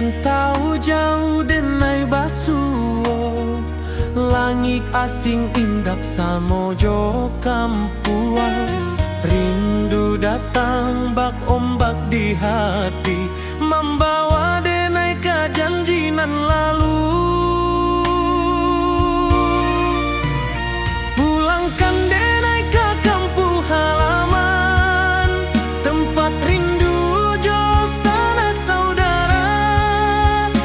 rantau jauh denai basuo, langit asing indak samojo kampuan. Rindu datang bak ombak di hati, membawa denai ke janjinan lalu. Pulangkan denai ke kampung halaman, tempat rindu jo sanak saudara.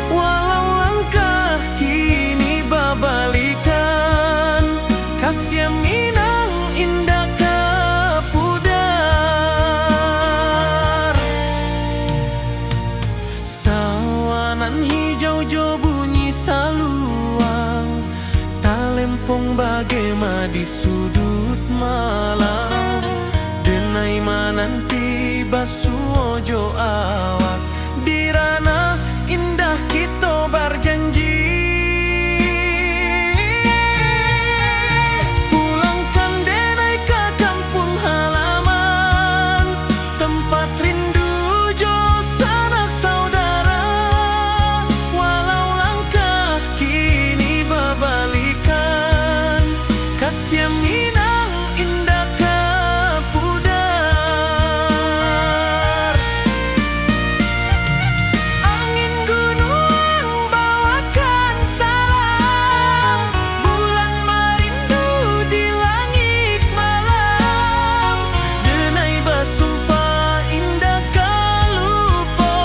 Walau langkah kini babalikan, kasih minang indah ke pudar. Sawanan hijau jo bunyi saluang, talempong bagema di sudut malam. Denai mananti basuo jo awak, di ranah indah kita berjanji. Pulangkan denai ke kampung halaman, tempat rindu jo sanak saudara. Walau langkah kini babalikan, kasih minang indah ke pudar. Angin gunung bawakan salam, bulan merindu di langit malam. Denai basumpah indah kalupo,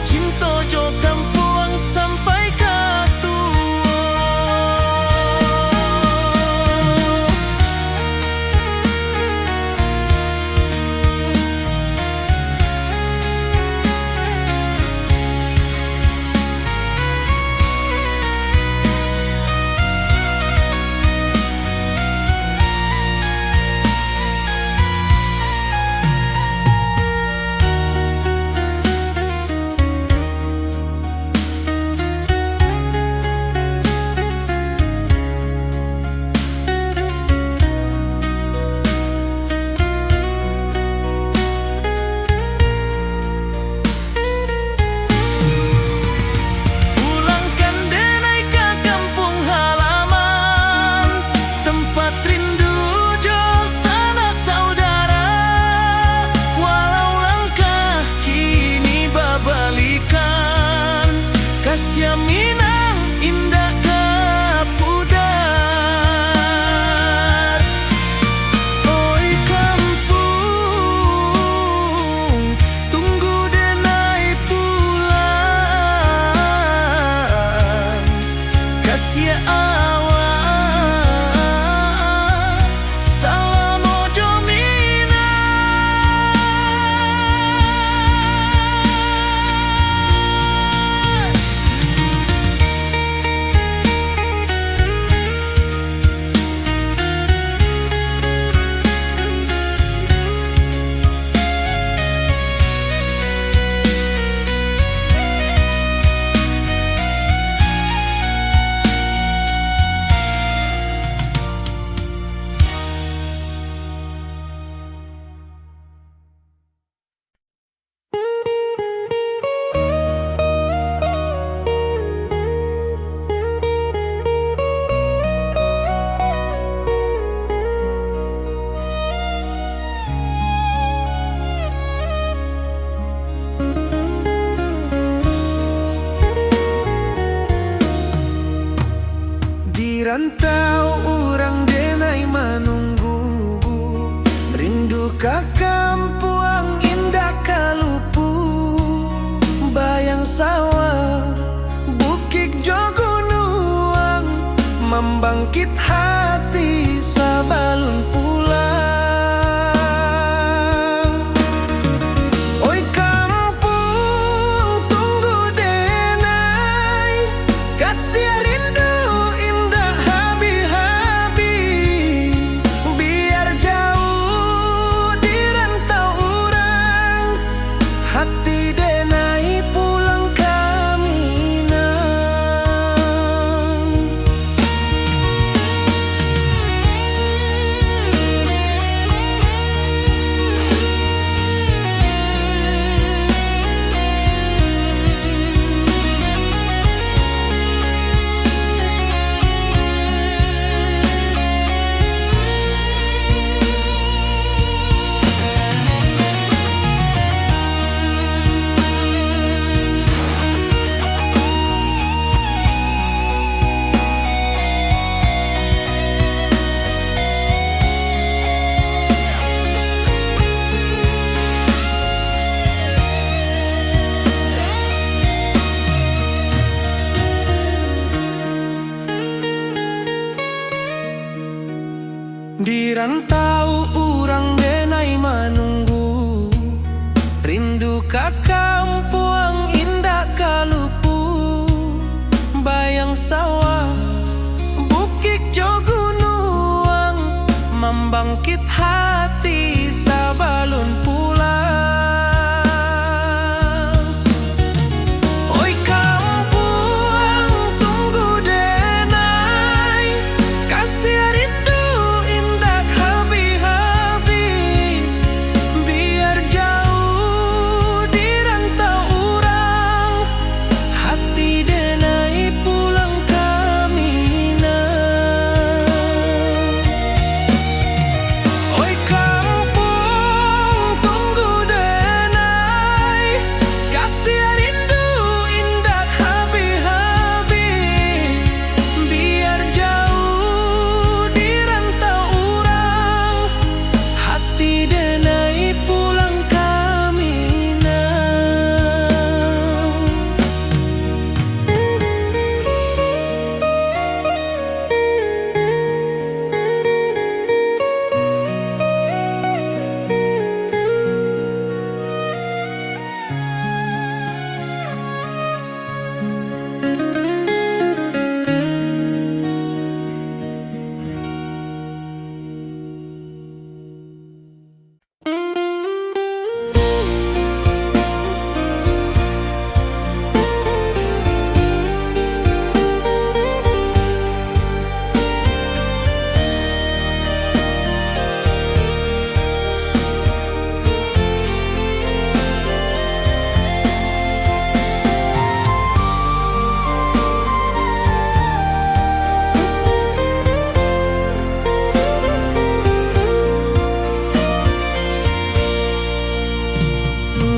cinta jo kampuang sampai ke tua. Pulangkan denai ke kampung halaman, tempat rindu jo sanak saudara. Walau langkah kini babalikan, kasih minang indah ke pudar. Oi kampung, tunggu denai pulang. Kasih awak salam ojo minang. Di rantau urang denai menunggu, rindu ke kampuang indah kalupu. Bayang sawah, bukit jo gunung, membangkit hati sabalun pulang. Oi kampung, tunggu denai, kasih rindu indah habi-habi. Biar jauh di rantau urang, hati denai pulang ke Minang. Di rantau urang denai manunggu, rindu ka kampung indah kalupu, bayang sawah bukit jo gunung, membangkit hati sabalun pulang. Oi kampung tunggu denai, kasih rindu indah habi-habi, biar jauh di rantau urang, hati denai pulang kamina. Oi kampung tunggu denai, kasih rindu indah habi-habi, biar jauh di rantau urang, hati denai pulang kamina.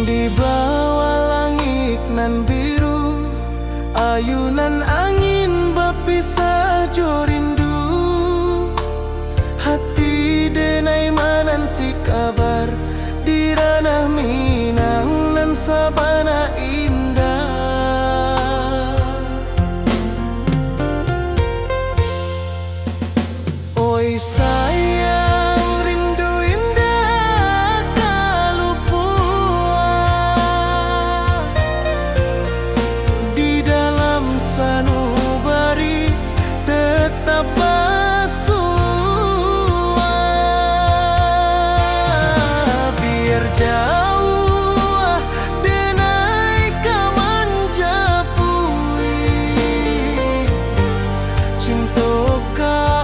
Di bawah langit nan biru, ayunan angin berpisah jo rindu, hati denai menanti kabar di ranah Minang nan sabana indah. Oi sayang rindu indah kalupua, di dalam sanubari tetap bersua, biar jauh denai kaman japui, cinta ka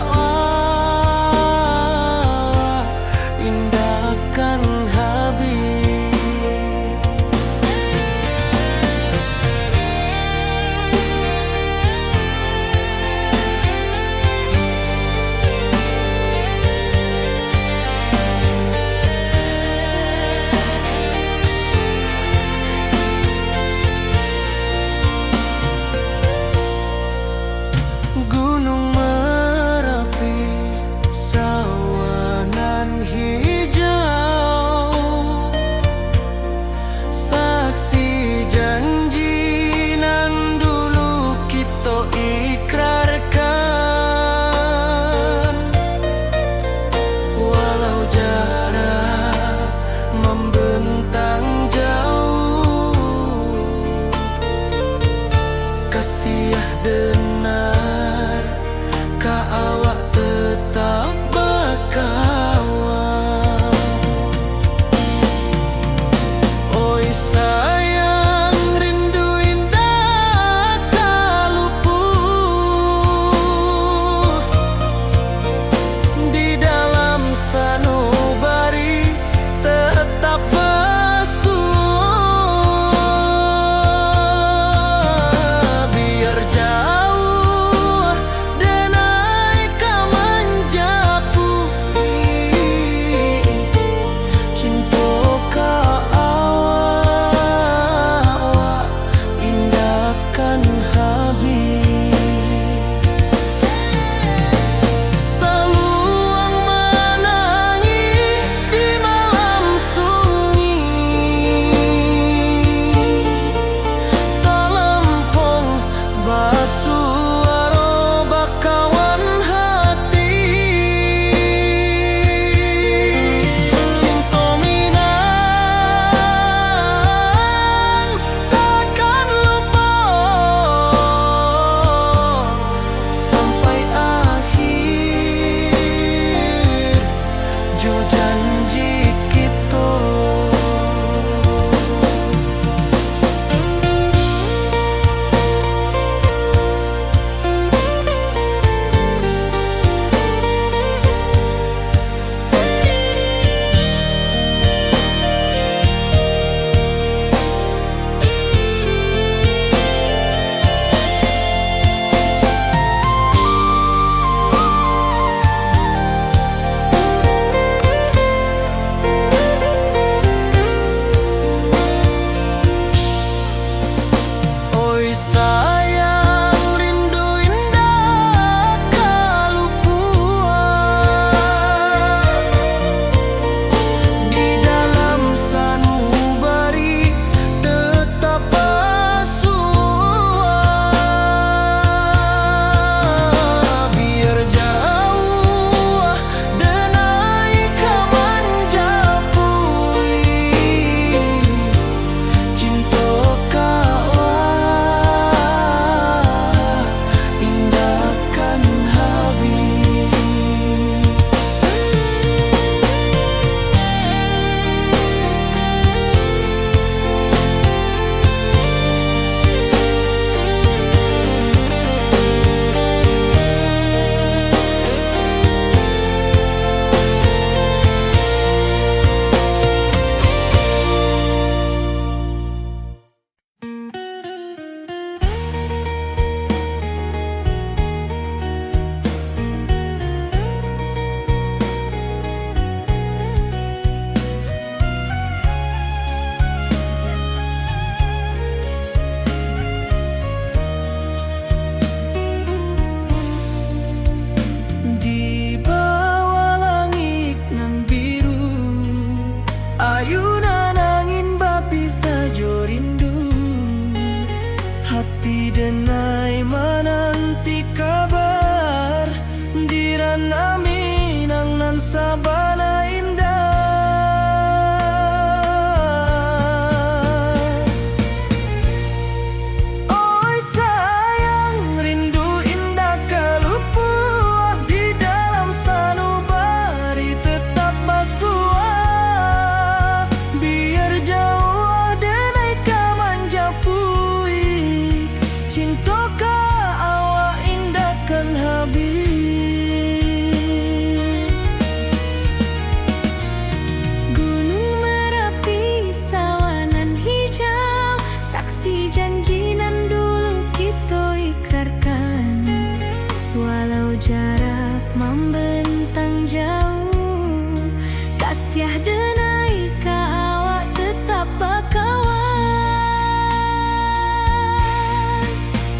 kiah denai ka awak tetap bakawan.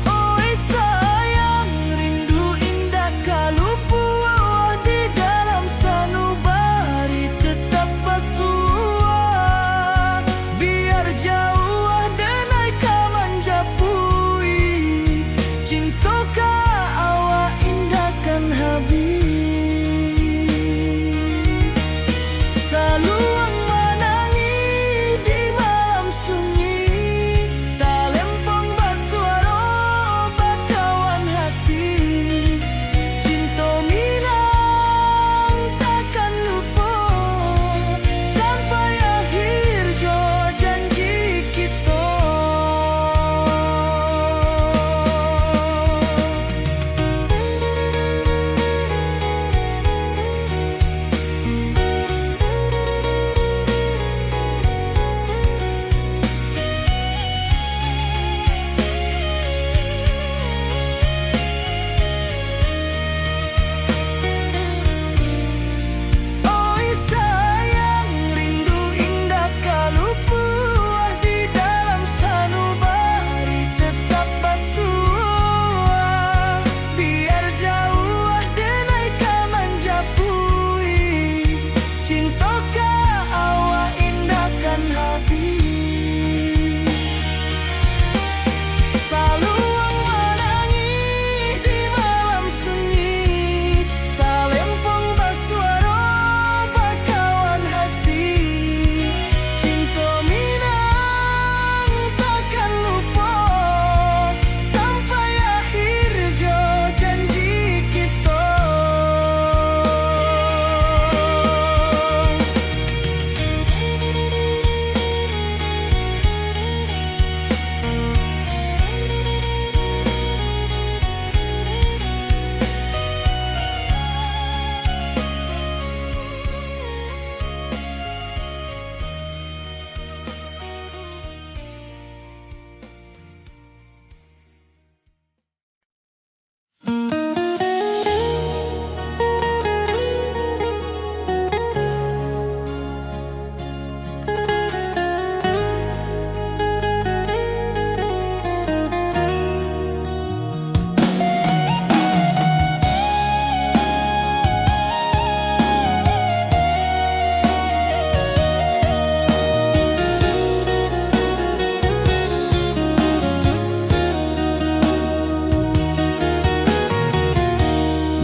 Oi sayang, rindu indah kalupu di dalam sanubari tetap pasua. Biar jauh denai ka manjapui, cinta ka awak indahkan habis. Saluang menangi di malam sunyi, tak lempong basuara bakawan hati. Cinta minang takkan lupa sampai akhir jo janji kita. Oi sayang, rindu indah kalupu di dalam sanubari tetap pasua. Biar jauh denai ka manjapui, cinta ka awak indahkan habis. Saluang menangi di malam sunyi, tak lempong basuara bakawan hati. Cinta minang takkan lupa sampai akhir jo janji kita.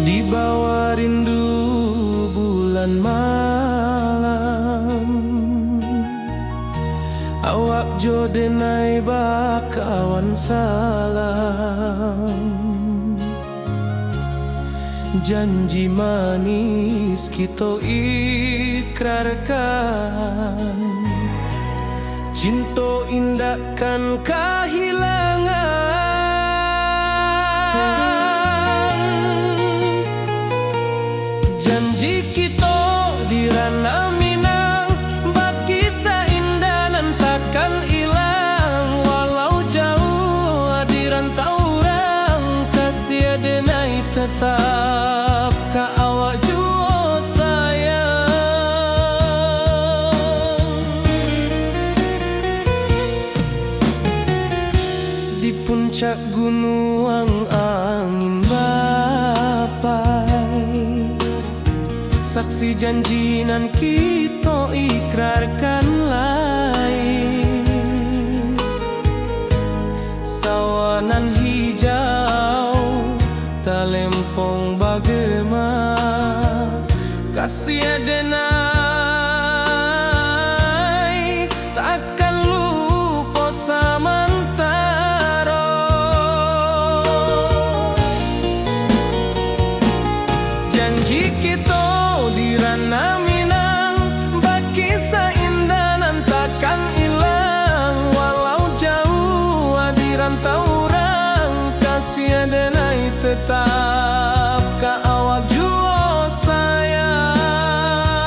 Di bawah rindu bulan malam, awak jo denai bakawan salam. Janji manis kita ikrarkan, cinta indahkan kehilangan. Janji kita di ranah Minang, bakisah indah nan takkan hilang. Walau jauh di rantau orang, kasih denai tetap ka awak jua sayang. Di puncak gunung angin bapai, saksi janji nan kita ikrarkan lain. Sawanan hijau tak lempong bagema, kasih denai takkan lupa samantara. Janji kita di ranah Minang, bakisah indah nan takkan hilang. Walau jauh di rantau orang, kasih denai tetap ka awak jua sayang.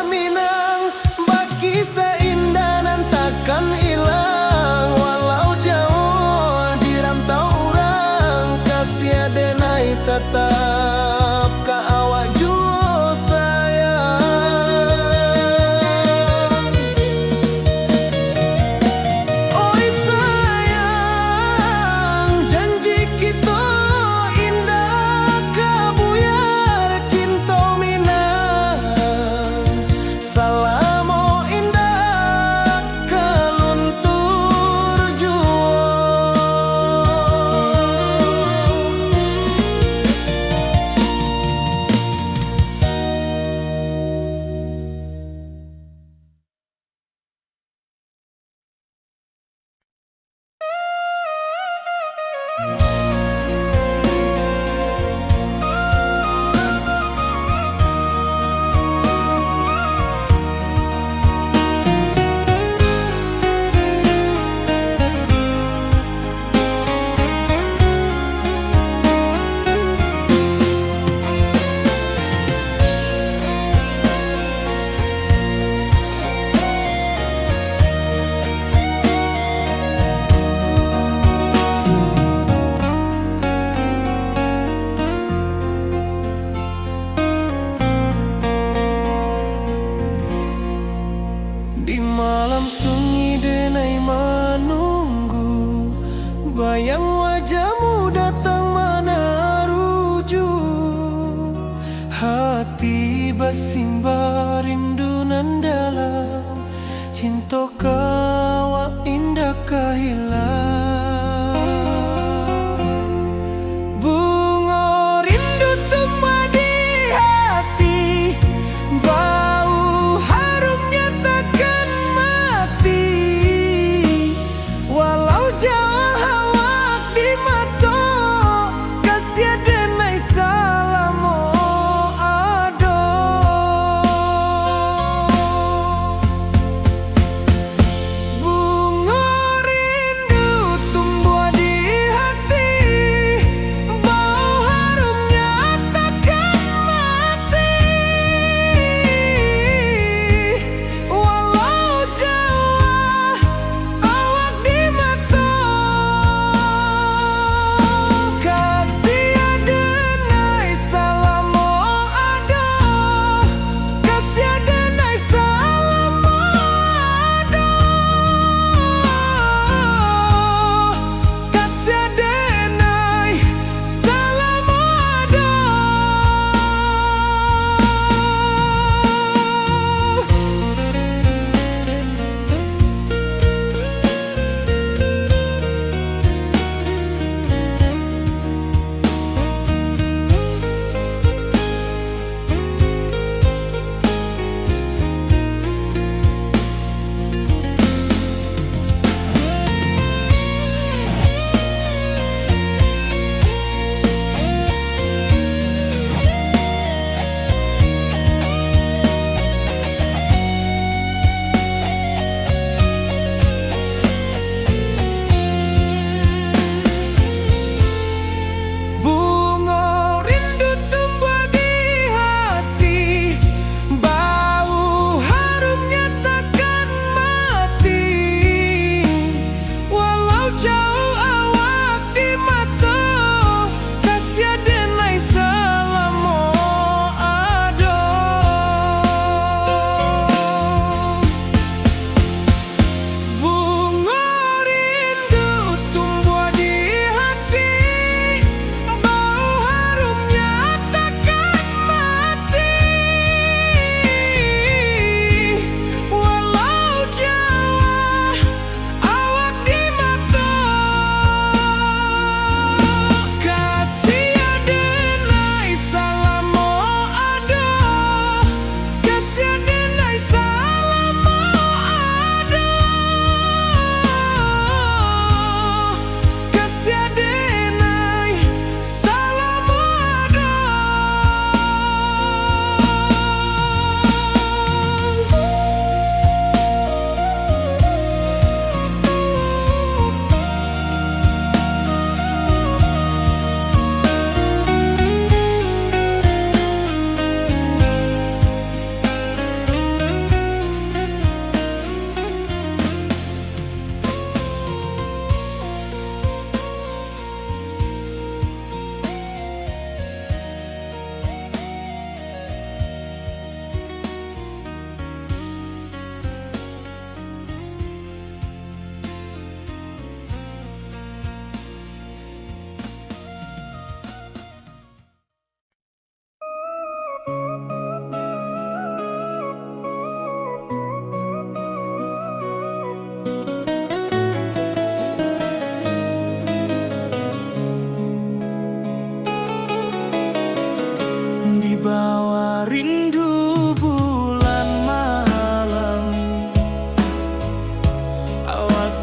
Minang, bagi seindah nan takkan hilang. Walau jauh di rantau orang, kasih denai tetap ka awak jua sayang. Oi sayang, janji kita indah kabuyar cinta Minang. Salamo indah kaluntur jua. Di malam sunyi denai menunggu, bayang wajahmu datang mana ruju. Hati bersimbar rindu nan dalam, cinta kawa indah kahilang. Bunga rindu tumbuh di hati, bau harumnya takkan mati. Walau jauh awak di mata, kasih denai salamo ado.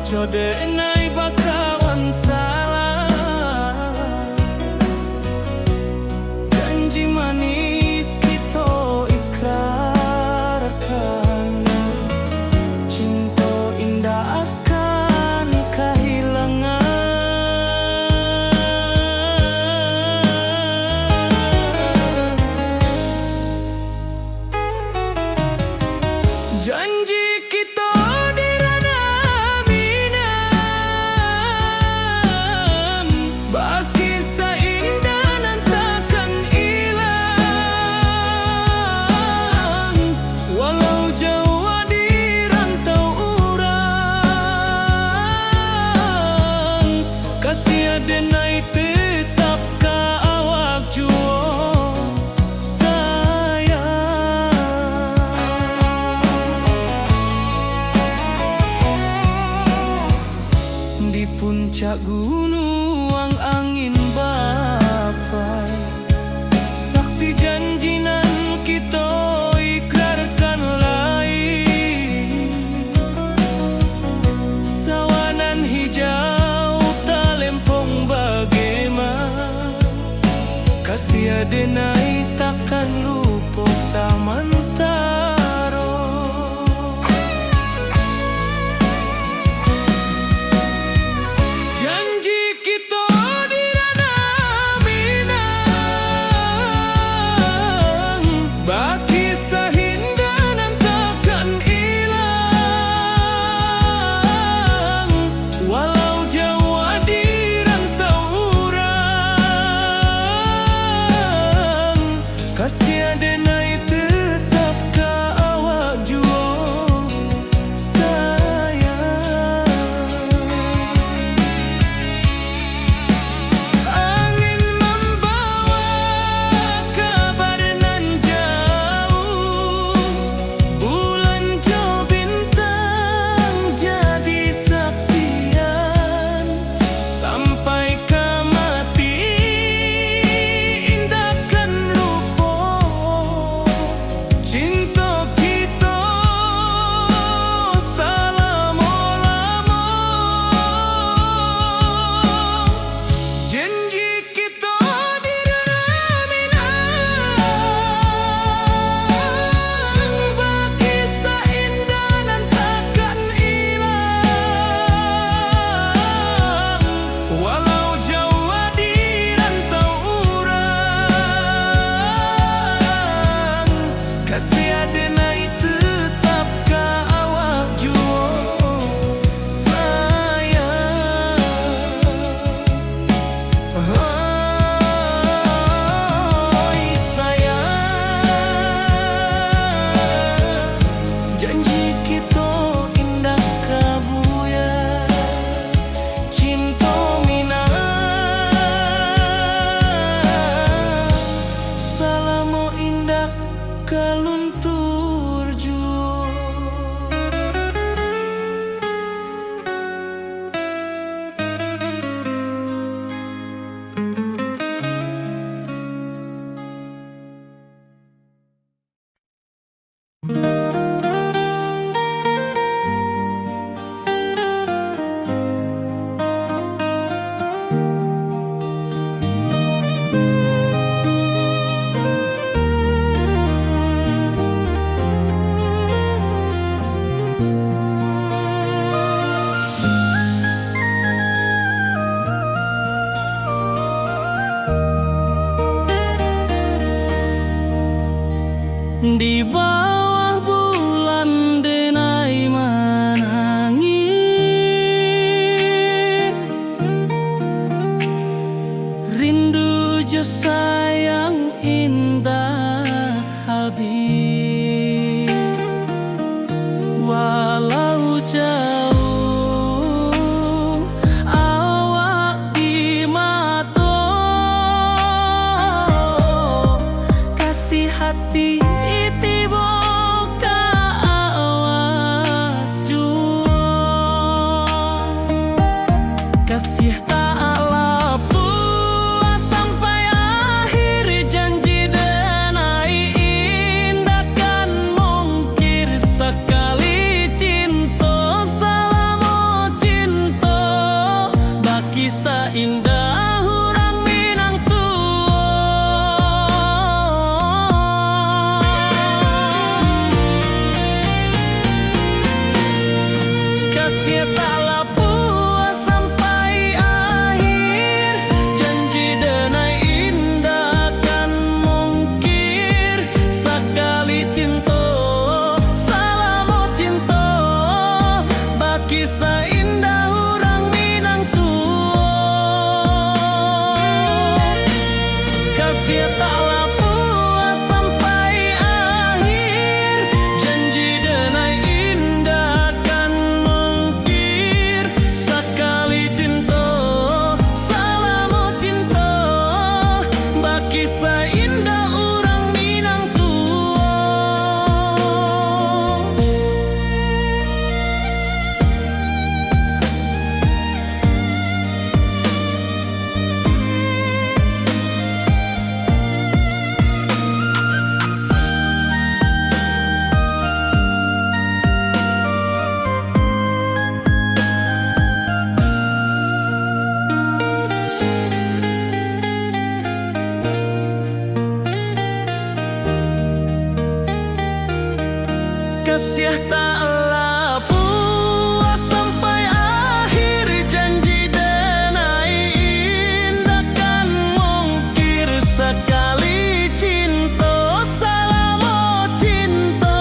Codenai bakawan salah, janji manis kita ikrarkan, cinta indah akan kehilangan. Janji kita di ranah minam, baki seindah nan takkan hilang. Walau jauh di rantau urang, kasih adenai tetap ka awak jua di puncak gunung angin bapai, saksi janji nan kita ikrarkan lain. Sawanan hijau talempong bagaimana, kasih adenai takkan lupa samantara. Kasih adenai tetap ka awak jua sayang. Angin membawa kabar nan jauh, bulan jauh bintang jadi saksian. Sampai ke mati indahkan cinta kita selama-lama. Janji kita di ranah minang, baki seindah nan takkan hilang. Walau jauh di rantau urang, kasih adenai tetap ka awak jua sayang. Oi sayang, janji kita indah kabuya, cinta minang, salamo indah kaluntur jua. Di bawah bulan denai menangis, rindu jo sayang indah habis. Walau taklah puas sampai akhir janji denai indah kan mungkir sekali cinta salamo cinta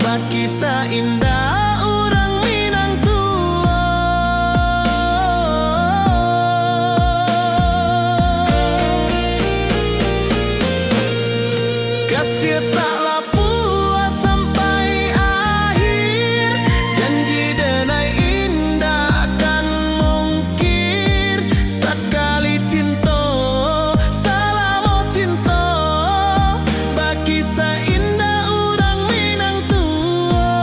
baki indah orang Minang tua kasih taklah puas sampai akhir janji denai indah kan mungkir sekali cinta salamo cinta baki indah orang Minang tua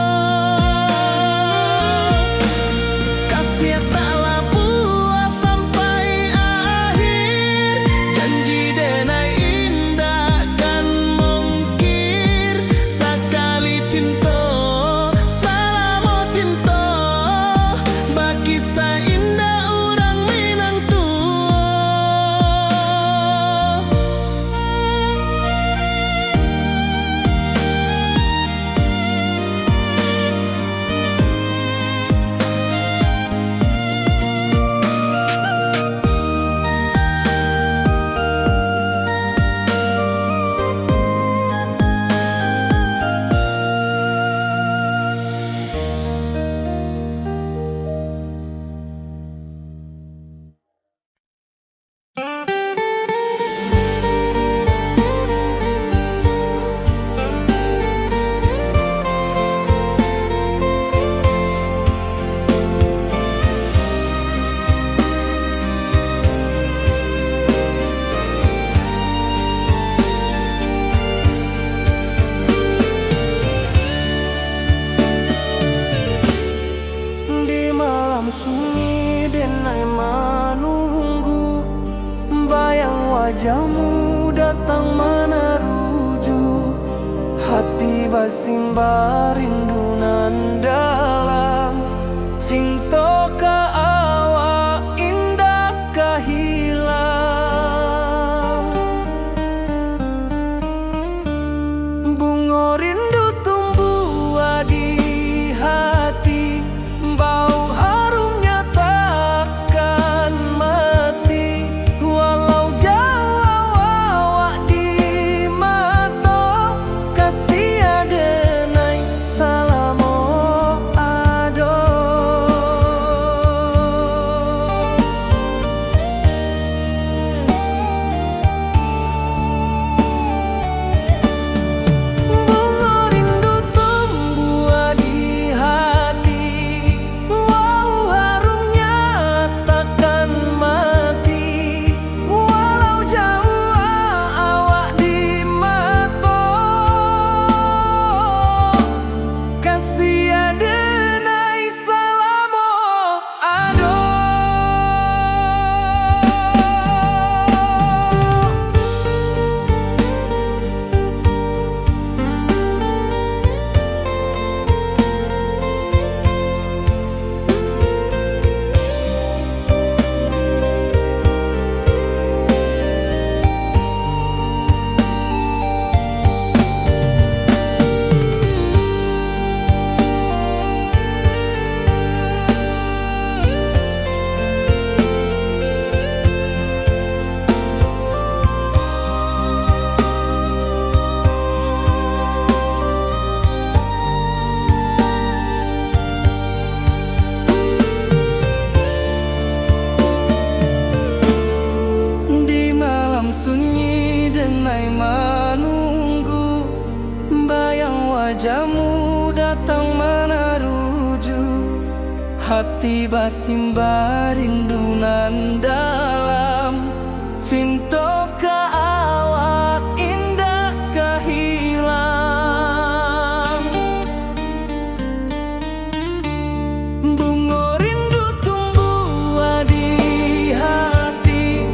kasih taklah puas sampai akhir janji denai indah kan mungkir sekali cinta salamo cinta baki indah orang Minang tua. Di malam sunyi denai menunggu bayang wajahmu datang meneruju hati basimba rindu nan dalam cinta ka awak indah ka hilang bunga rindu tumbuh di hati bau harumnya takkan mati walau jauh awak di mata kasih adenai salamo ado bunga rindu tumbuh di hati wow harumnya takkan mati walau jauh awak di mata kasih adenai salamo ado. Di malam sunyi denai menunggu bayang wajahmu datang meneruju hati basimba rindu nan dalam cinta ka awak indah ka hilang bunga rindu tumbuh di hati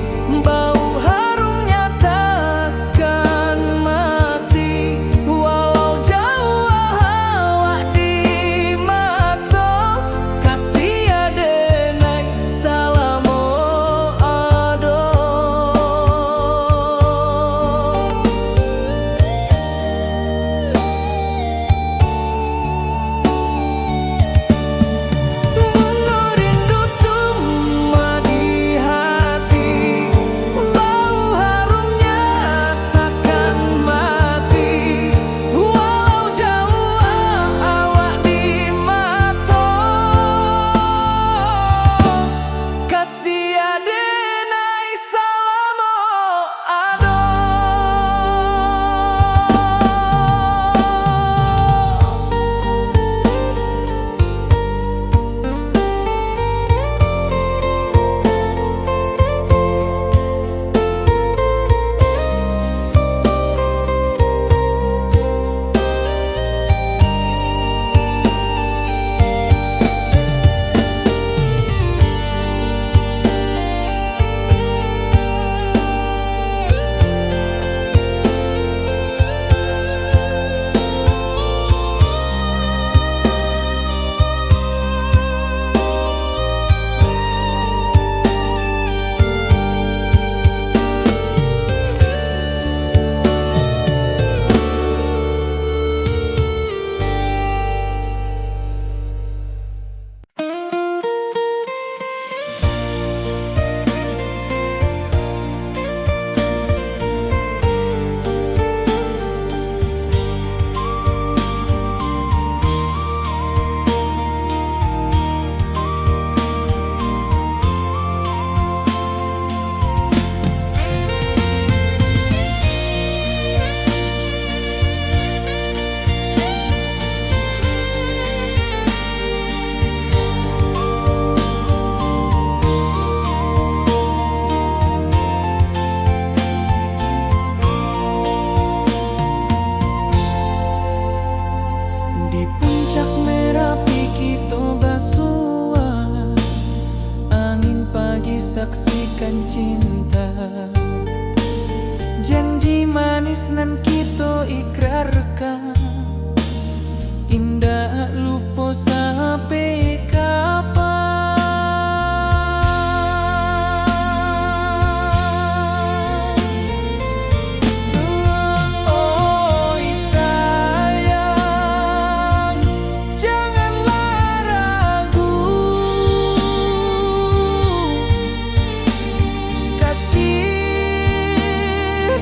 bau harumnya takkan mati walau jauh awak di mata kasih adenai salamo ado akan cinta. Janji manis nan kita ikrarkan, indah lupa sampai kapan. Oh sayang, janganlah ragu, kasih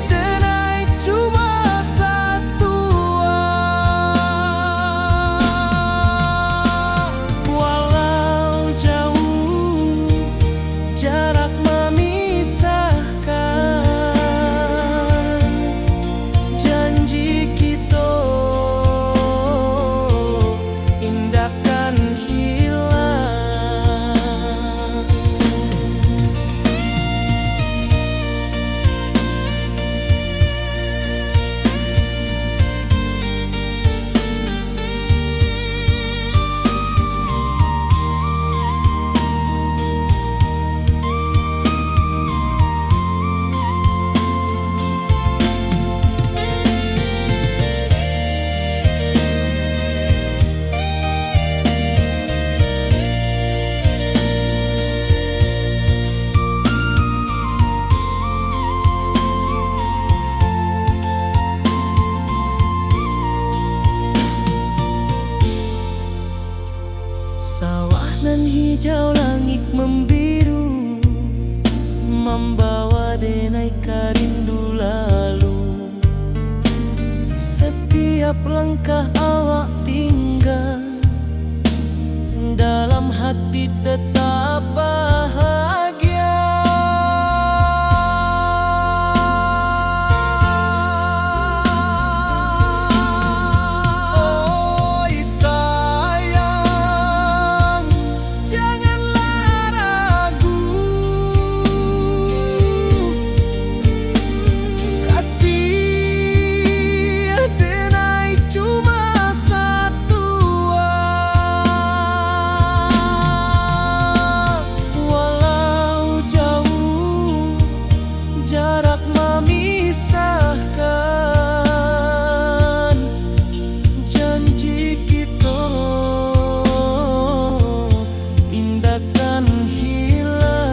denai cuma satu. Walau jauh jarak memisahkan, janji kita indahkan hilang. Sawah nan hijau, langit membiru, membawa denai rindu lalu. Setiap langkah awak tinggal, dalam hati tetap bahagia. Oh sayang, janganlah ragu, kasih denai cuma satu. Walau jauh jarak memisahkan, janji kita indahkan hilang.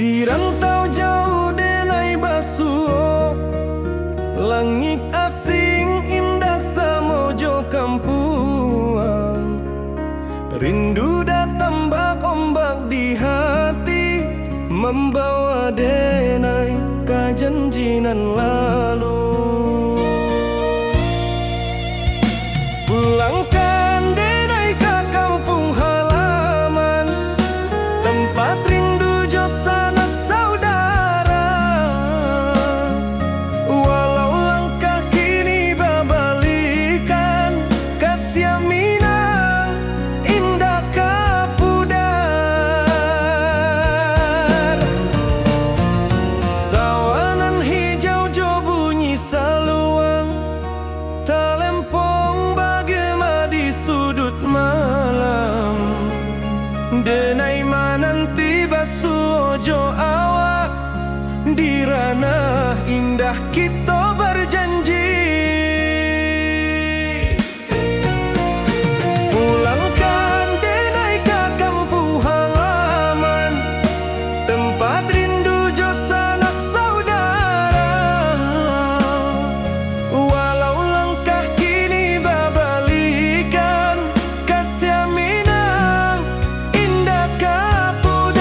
Di rantau jauh denai basuh, langit asing indah samojo kampuang. Rindu datang bak ombak di hati, membawa denai kajanjinan lalu. Pulangkan denai ke kampung halaman, tempat rindu jo sanak saudara. Walau langkah kini babalikan, kasih minang indah kapudar. Sawanan hijau jo bunyi ojo awak di ranah indah kita berjanji. Pulangkan denai ke kampung halaman, tempat rindu jo sanak saudara. Walau langkah kini babalikan, kasih minang indah kapudar.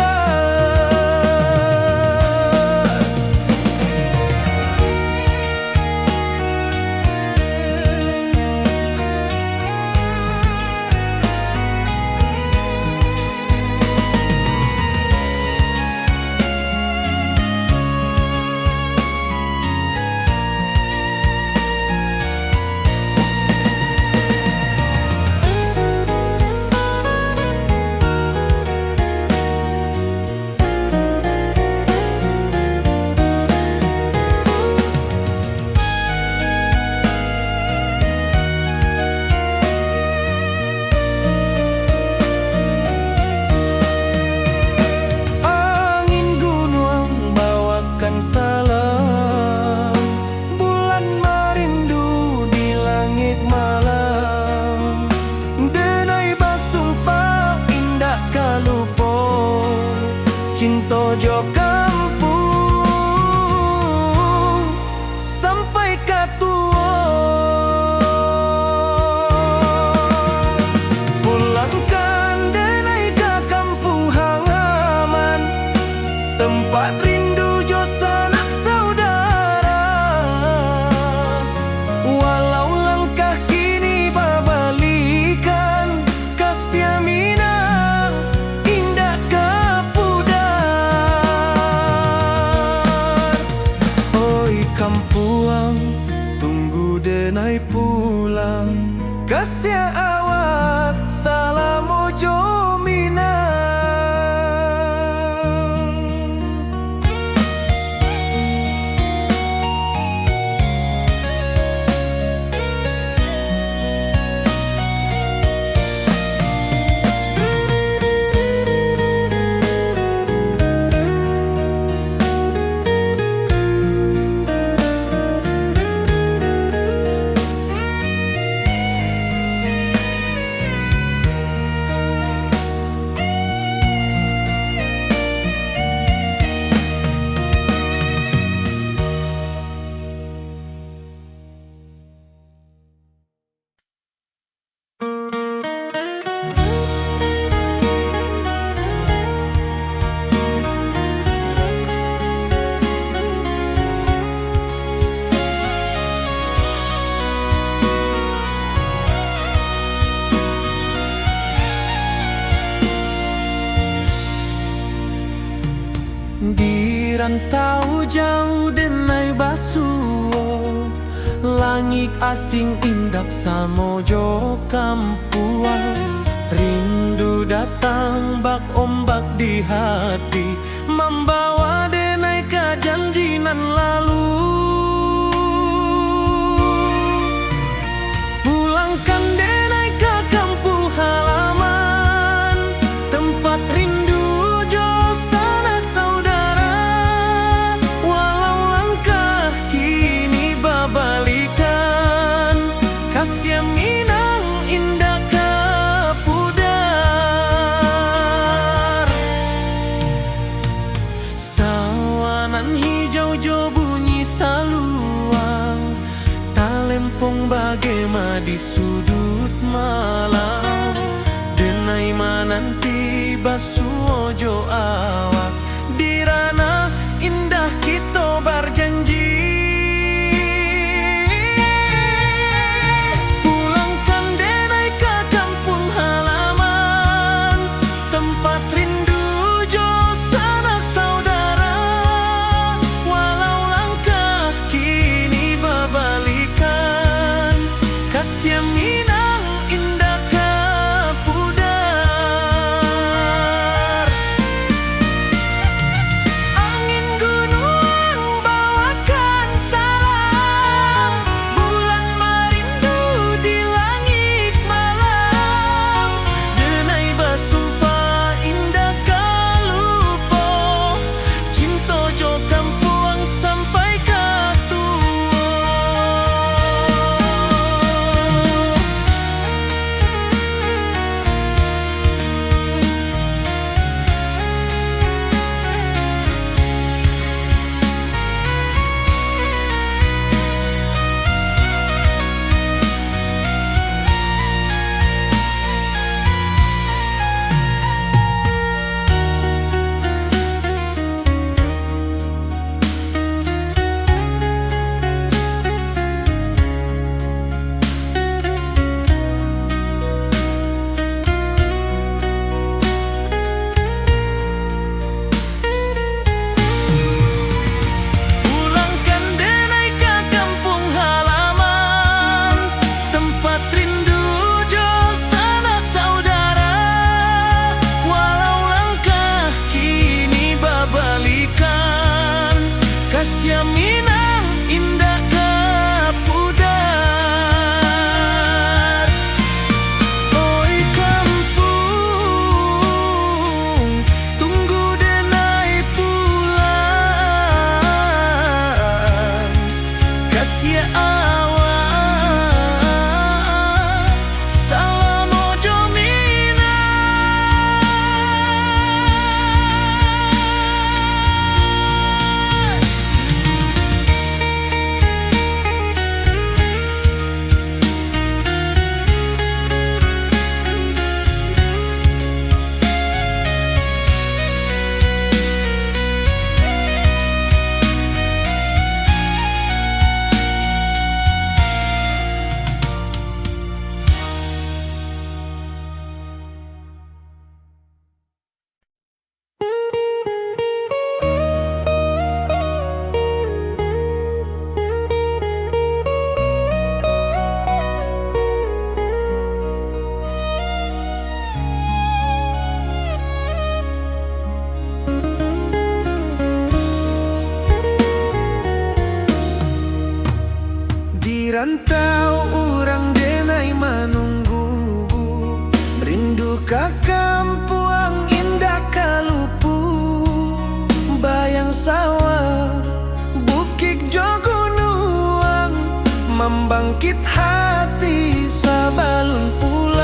Salam bulan merindu di langit malam, denai basumpah indah kalupo cinta jo kampung sampai katua. Pulangkan denai ke kampung halaman, tempat rindu jo sanak saudara. Walau langkah kini babalikan, kasih minang indah kapudar. Oi kampuang, tunggu denai pulang, kasih awak salam ojo minang. Di rantau jauh denai basuo, langit asing indak samojo kampuang. Rindu datang bak ombak di hati, membawa denai ke janji nan lalu. Pulangkan denai ke kampung halaman, tempat rindu jo sanak saudara. Walau langkah kini babalikan, kasih minang indah kapudar. Sawanan hijau jo bunyi saluang, talempong bagema di sudut malam. Denai mananti basuo jo awak di ranah indah kita berjanji. Pulangkan denai ke kampung halaman, tempat rindu jo sanak saudara. Walau langkah kini babalikan, kasih minang indah kapudar. rantau orang denai menunggu, rindu ka kampuang indah kalupu, bayang sawah bukit jogunuang, membangkit hati sabalun pulang.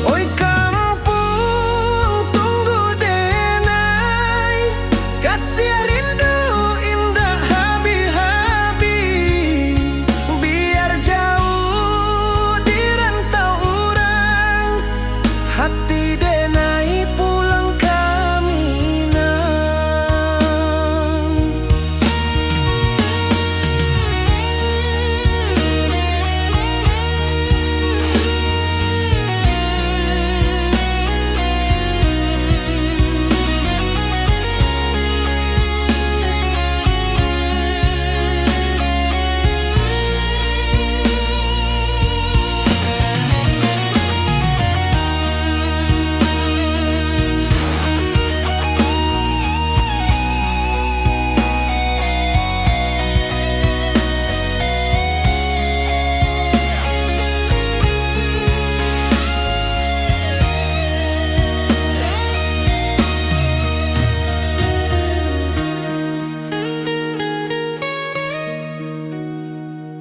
Oi kampung tunggu denai, kasih rindu indah habi-habi, biar jauh di rantau orang, hati denai pulang ke Minang.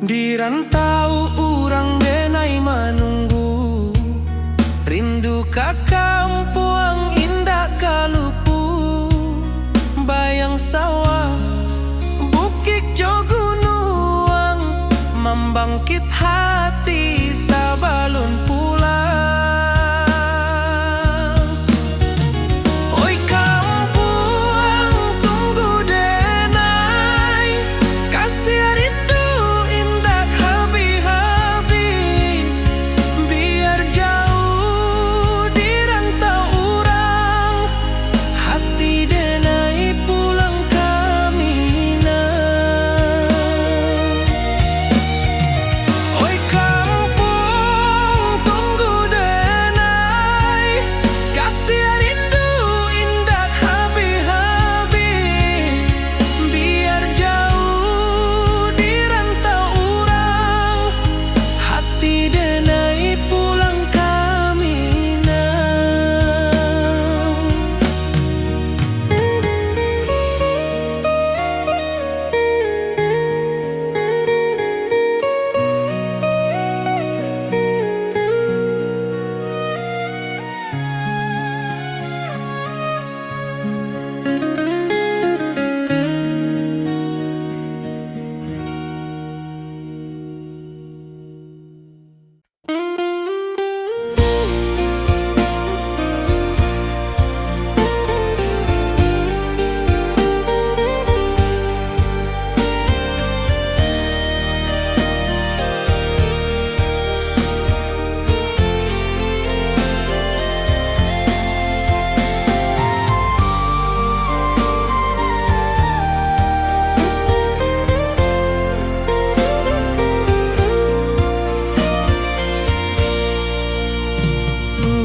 Di rantau urang denai menunggu, rindu ka kampuang indah kalupu, bayang sawah bukit jogunuang, membangkit hati sabalun pulang. Oi kampung tunggu denai, kasih rindu indah habi-habi, biar jauh di rantau urang, hati denai pulang ke Minang. Oi kampung tunggu denai, kasih rindu indah habi-habi, biar jauh di rantau urang, hati denai pulang ke Minang.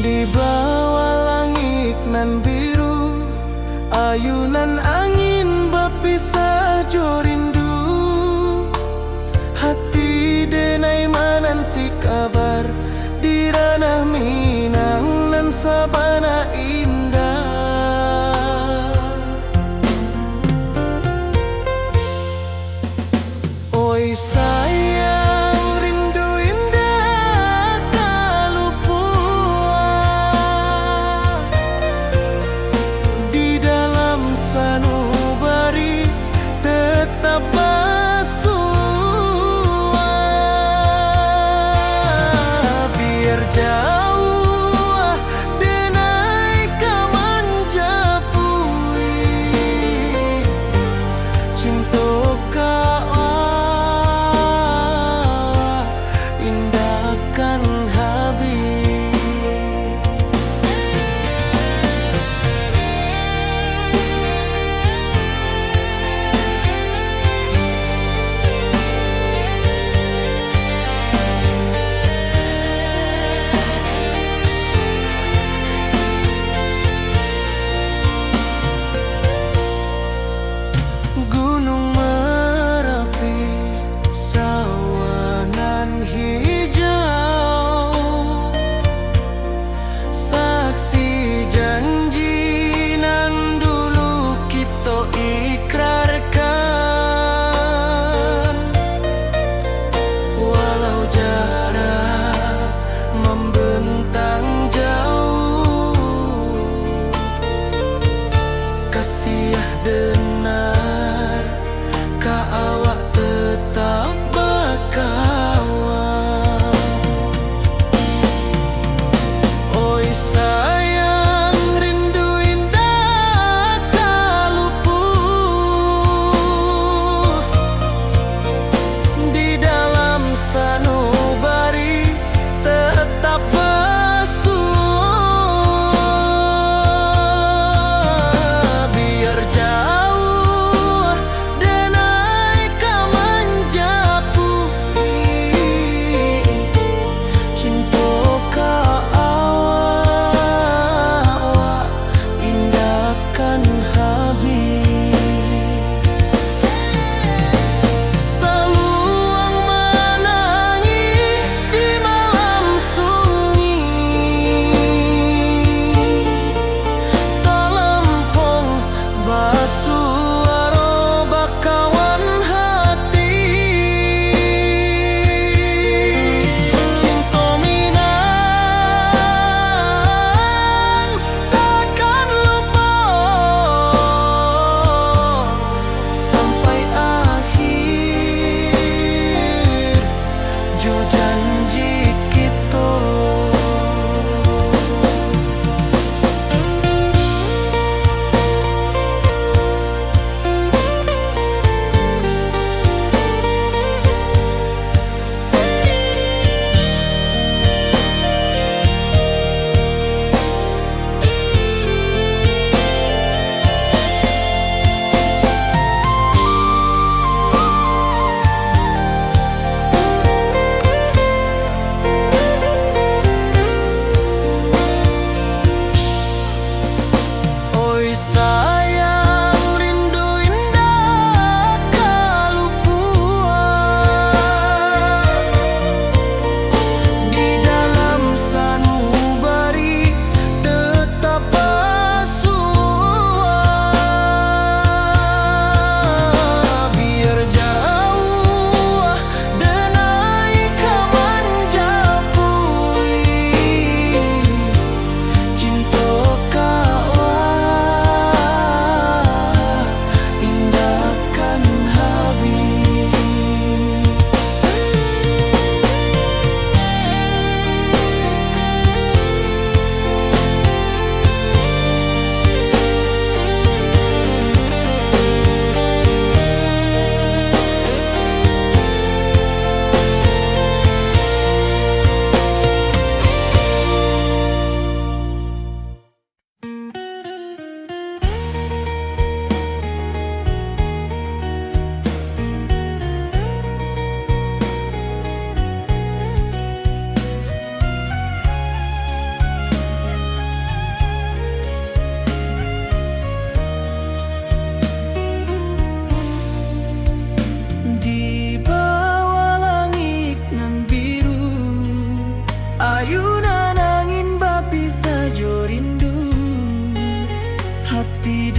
Di bawah langit nan biru, ayunan angin berpisah jo rindu, hati denai menanti kabar di ranah Minang nan sabana indah. Oi sayang rindu indah kalupua, di dalam sana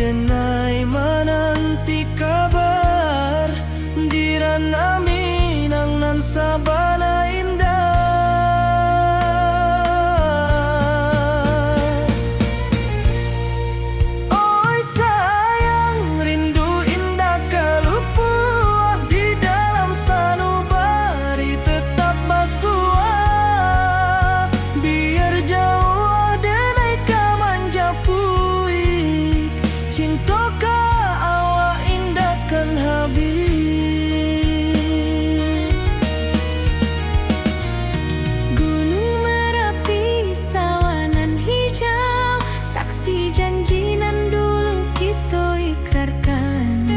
denai menanti kabar di ranah Minang nan sabana indah. Oi sayang, rindu indah kalupuah di dalam sanubari tetap basua. Biar jauh denai kamanja puik, cinta ka awak indahkan habis. Gunung Merapi, sawanan hijau, saksi janji nan dulu kita ikrarkan.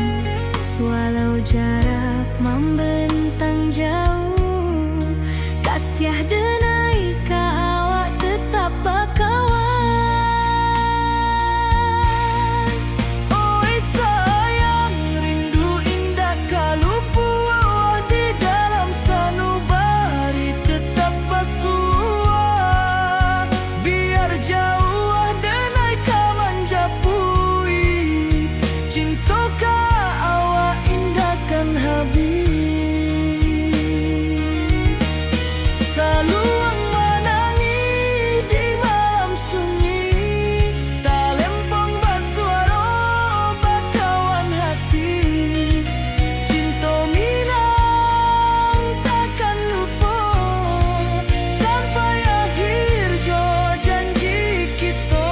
Walau jarak membentang jauh, kasiah denai ka awak tetap bakawan. Oi sayang, rindu indah kalupuah di dalam sanubari tetap basua. Biar jauh denai kamanja puik, cinta ka awak indahkan habis. Saluang menangi di malam sunyi, talempong basuaro bakawan hati. Cinta Minang takkan lupa sampai akhir jo janji kita.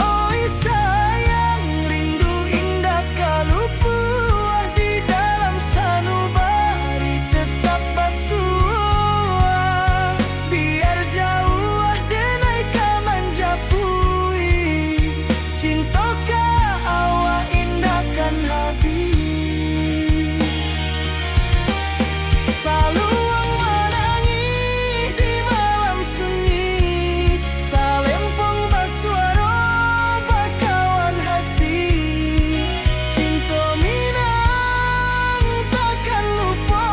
Oi sayang, rindu indah kalupuah di dalam sanubari tetap basua. Biar jauh denai kamanja puik, cinta ka awak indahkan habis. Saluang menangi di malam sunyi, talempong basuaro bakawan hati. Cinta Minang takkan lupa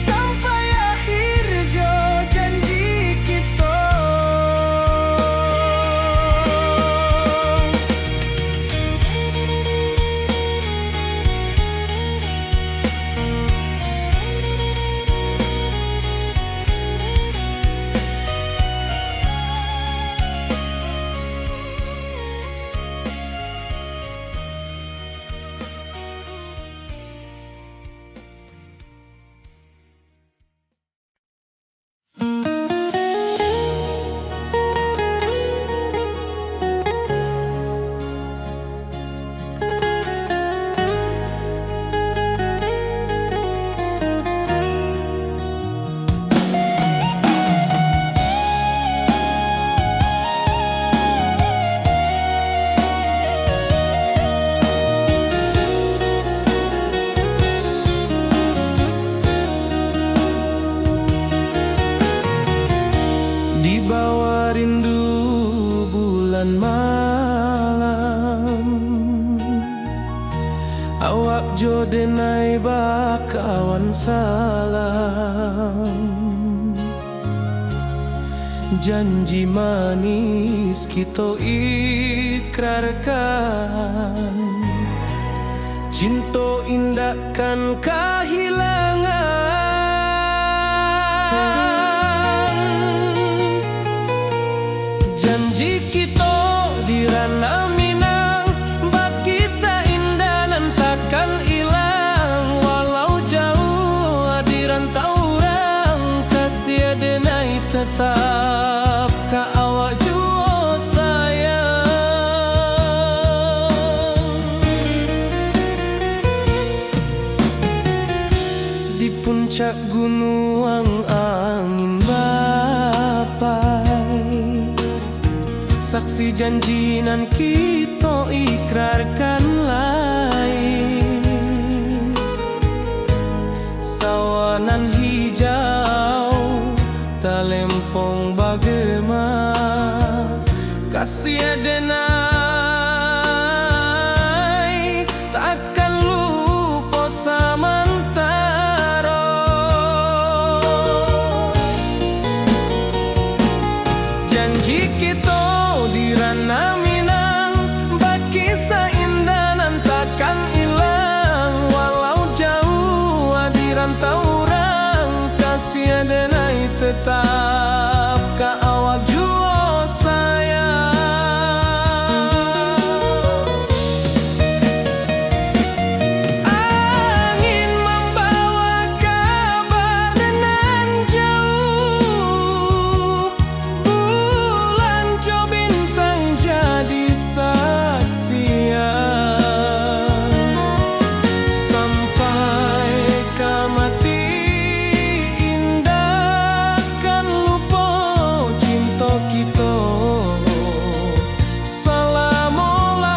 sampai akhir jo janji kita. Di bawah rindu bulan malam, awak jo denai bakawan salam. Janji manis kita ikrarkan, cinta indahkan kehilangan. Janji kita di ranah Minang, bakisah indah nan takkan hilang. Walau jauh di rantau orang, kasih denai tetap ka awak jua sayang. Di puncak gunung angin bapai, saksi janji nan kita ikrarkan lain. Sawa nan hijau talempong bagema kasih denai takkan lupa samantara. Janji kita di ranah Minang bagi seindah nan takkan hilang walau jauh di rantau orang kasih denai tetap ka awak jua sayang. Angin membawa kabar nan jauh, bulan jo bintang jadi saksian sampai ke mati indah kan lupa cinta kita selama-lama.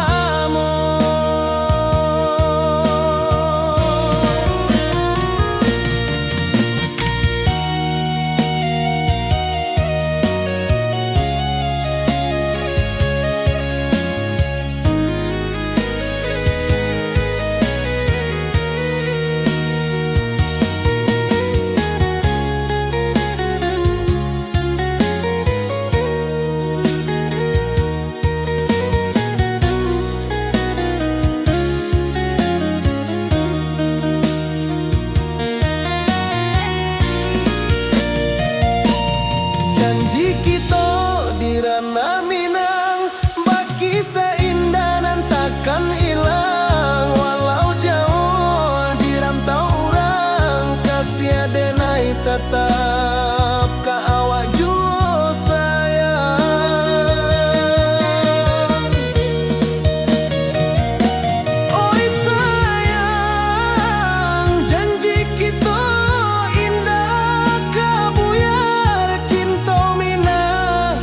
Janji kita di ranah Minang bagi seindah nan takkan hilang walau jauh di rantau orang kasih denai tetap ka awak jua sayang. Oi sayang, janji kita indah kabuyar cinta Minang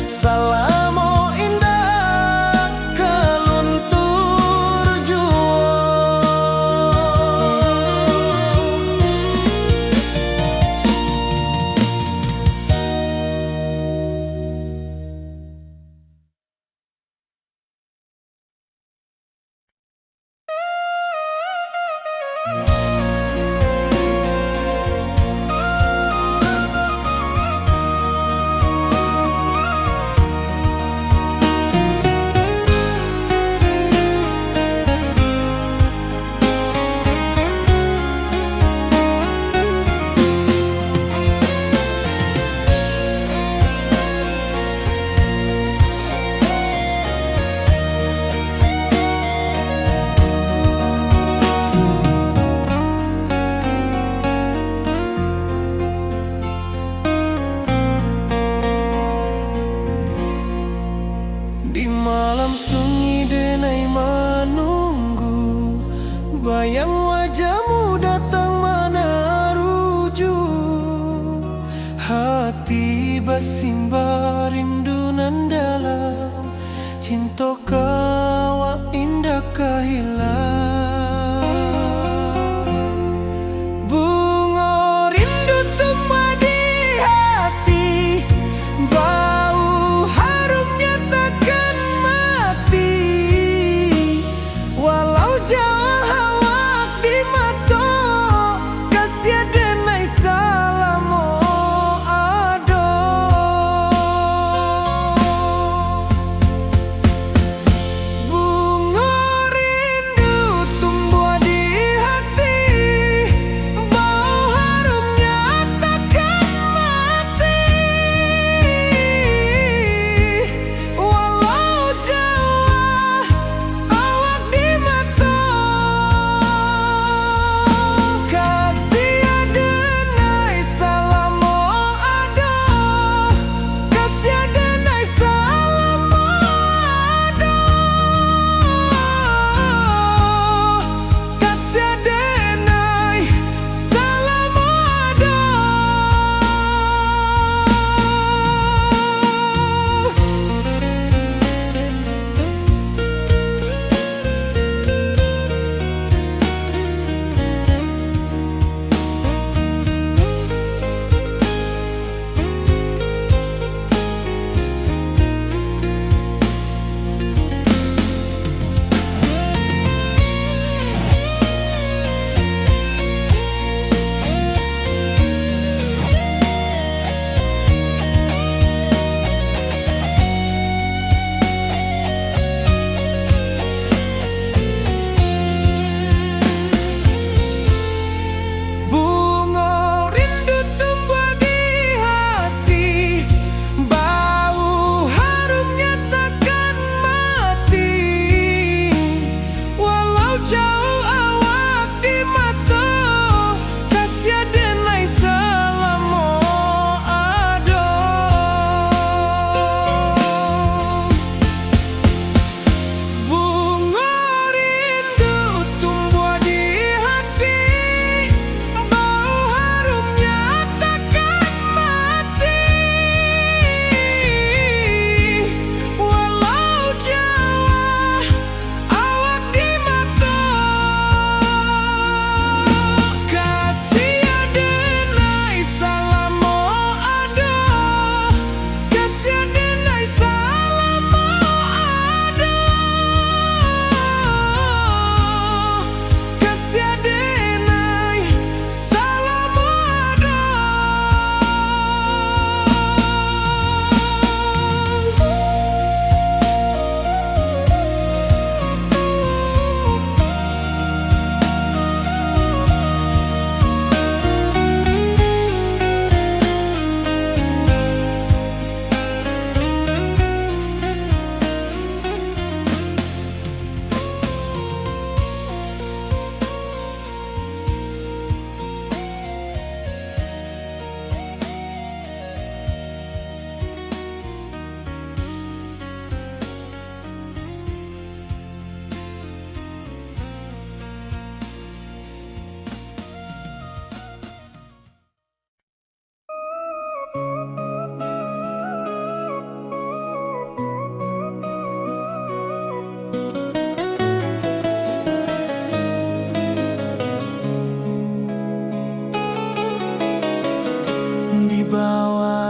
salamo indah keluntur jua. Di malam sunyi denai menunggu bayang wajahmu datang mana rujuk hati bersimbar rindu nan dalam cinta kawa indah kehilang. Bunga rindu tumbuh di hati bau harumnya takkan mati walau jauh awak di mata kasih denai salamo ado. Bunga rindu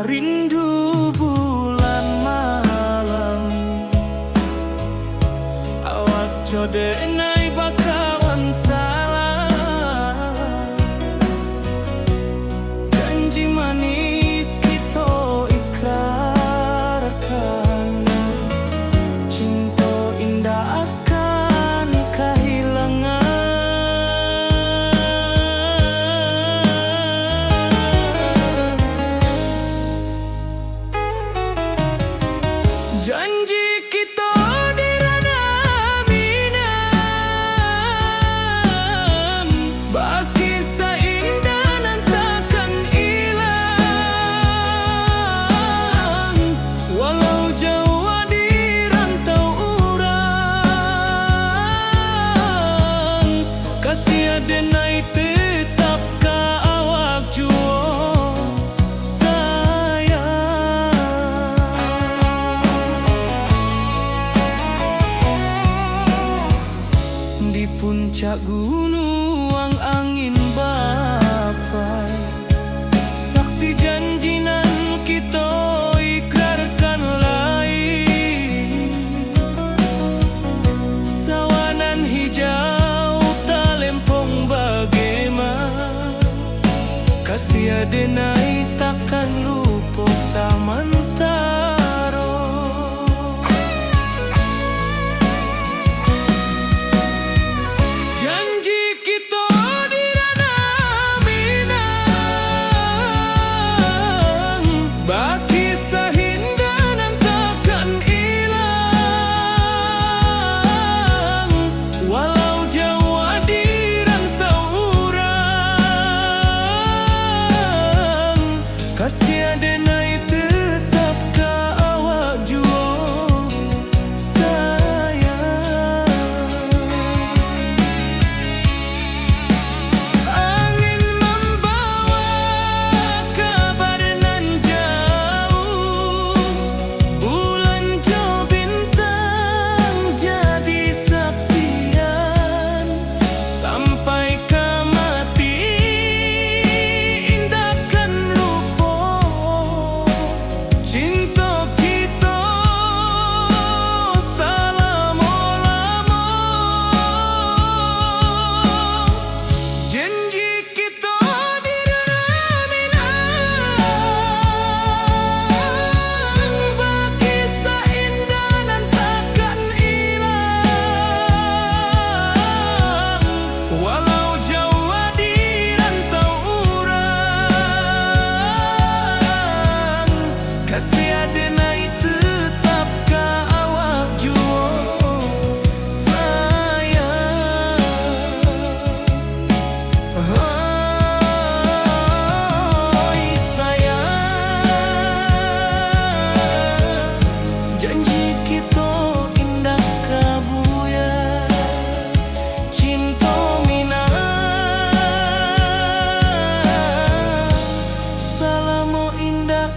rindu bulan malam. Awak jode nai bakawan salah. Janji manis kita ikrarkan, cinta indah akan kehilangan. Janji kita di ranah minam, baki seindah nan takkan hilang. Walau jauh di rantau urang, kasih adenai tetap ka awak juo sayang. Di puncak gunung angin bapai, saksi janji nan kita ikrarkan lain. Sawanan hijau talempong bagaimana, kasih adenai takkan lupa samantara. Janji kita di ranah minang, baki sahinda nan takkan hilang. Walau jauh di rantau urang, kasih adenai tetap ka awak juo sayang. Angin membawa kabar nan jauh, bulan jo bintang jadi saksian. Sampai ke mati indahkan lupa, cinta kita selama-lama. Janji kita di ranah minang, baki seindah nan takkan hilang. Walau jauh di rantau urang, kasih adenai tetap ka awak juo sayang. Oi sayang, janji kita indah kabuya, cinta minang, salamo indah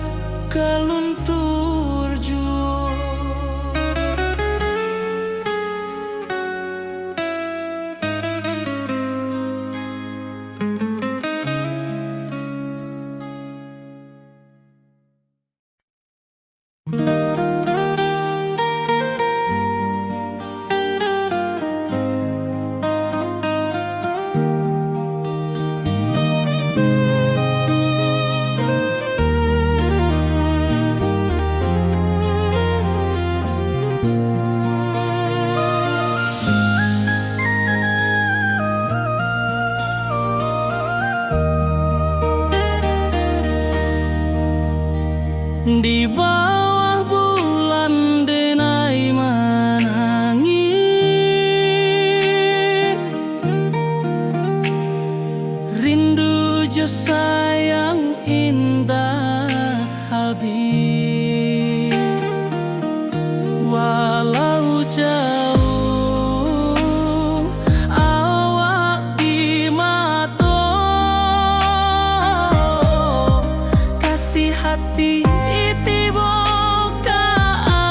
kaluntur juo. Di bawah bulan denai menangi, rindu jo sayang indah habis. Walau jauh awak di mata, kasih hati tiba ka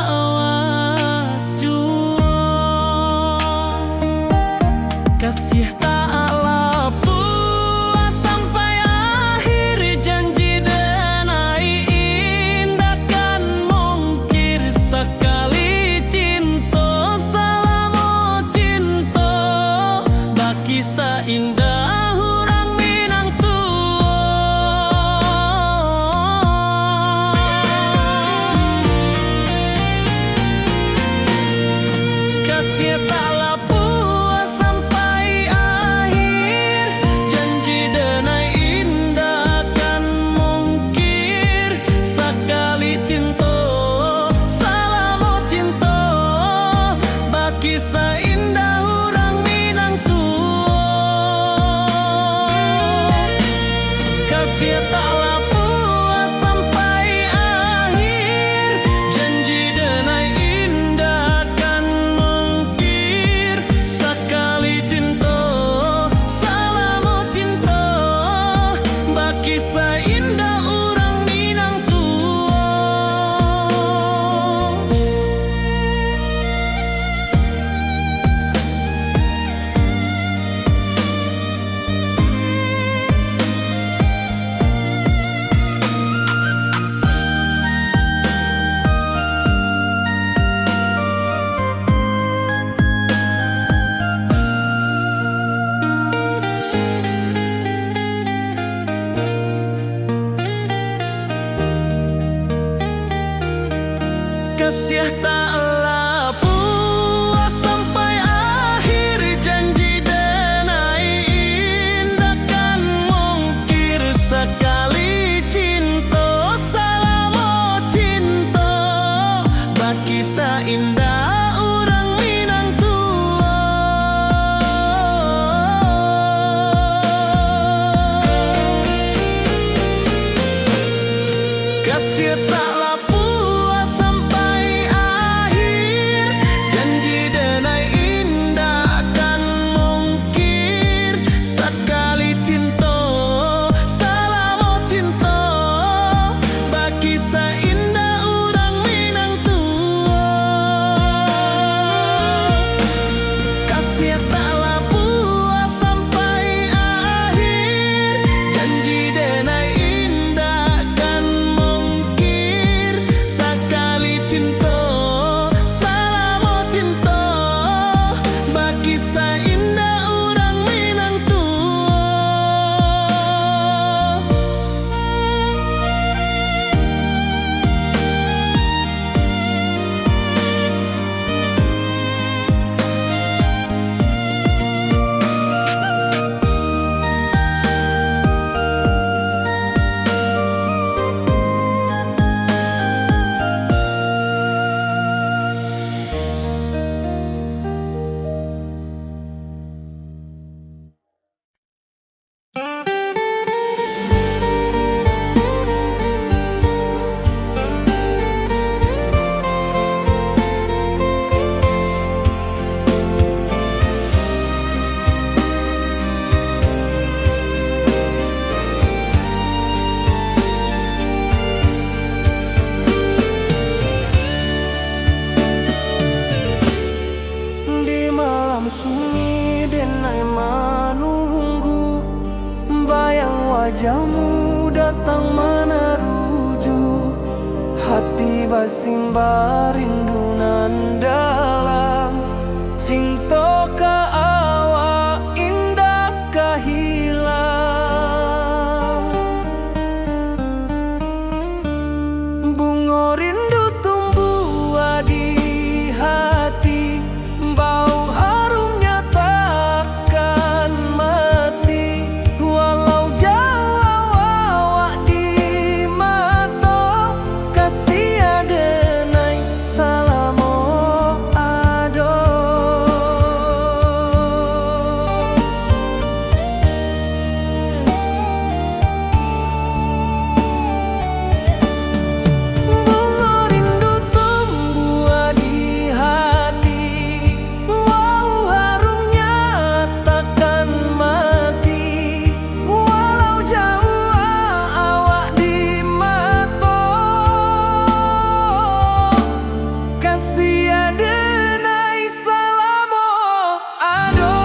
awak jua. Kasih tak lapu sampai akhir janji dan taklah puas sampai akhir, janji denai indah kan mungkir. Sekali cinta salamo cinta, baki indah orang Minang tua. Kasih taklah puas sampai akhir, janji denai indah kan mungkir. Sekali cinta salamo cinta, baki indah orang Minang tua. Kasih taklah puas sampai akhir, janji denai indah kan mungkir. Sekali cinta salamo cinta, baki indah orang Minang tua. Di malam sunyi denai menunggu, bayang wajahmu datang meneruju. Hati basimba rindu nan dalam, cinta ka awak indah ka hilang. Bunga rindu tumbuh di hati, bau harumnya takkan mati. Walau jauh awak di mata, kasih adenai salamo ado. Bunga rindu tumbuh di hati, wow harumnya takkan mati. Walau jauh awak di mata, kasih adenai salamo ado.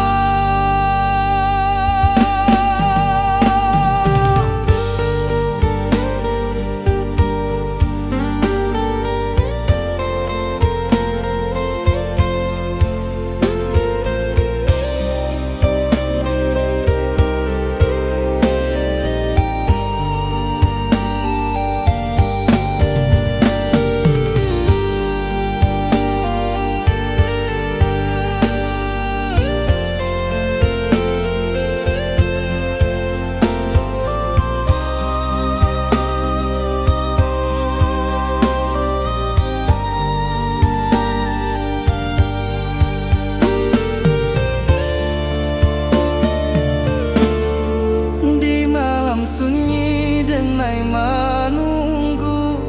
Di malam sunyi denai menunggu,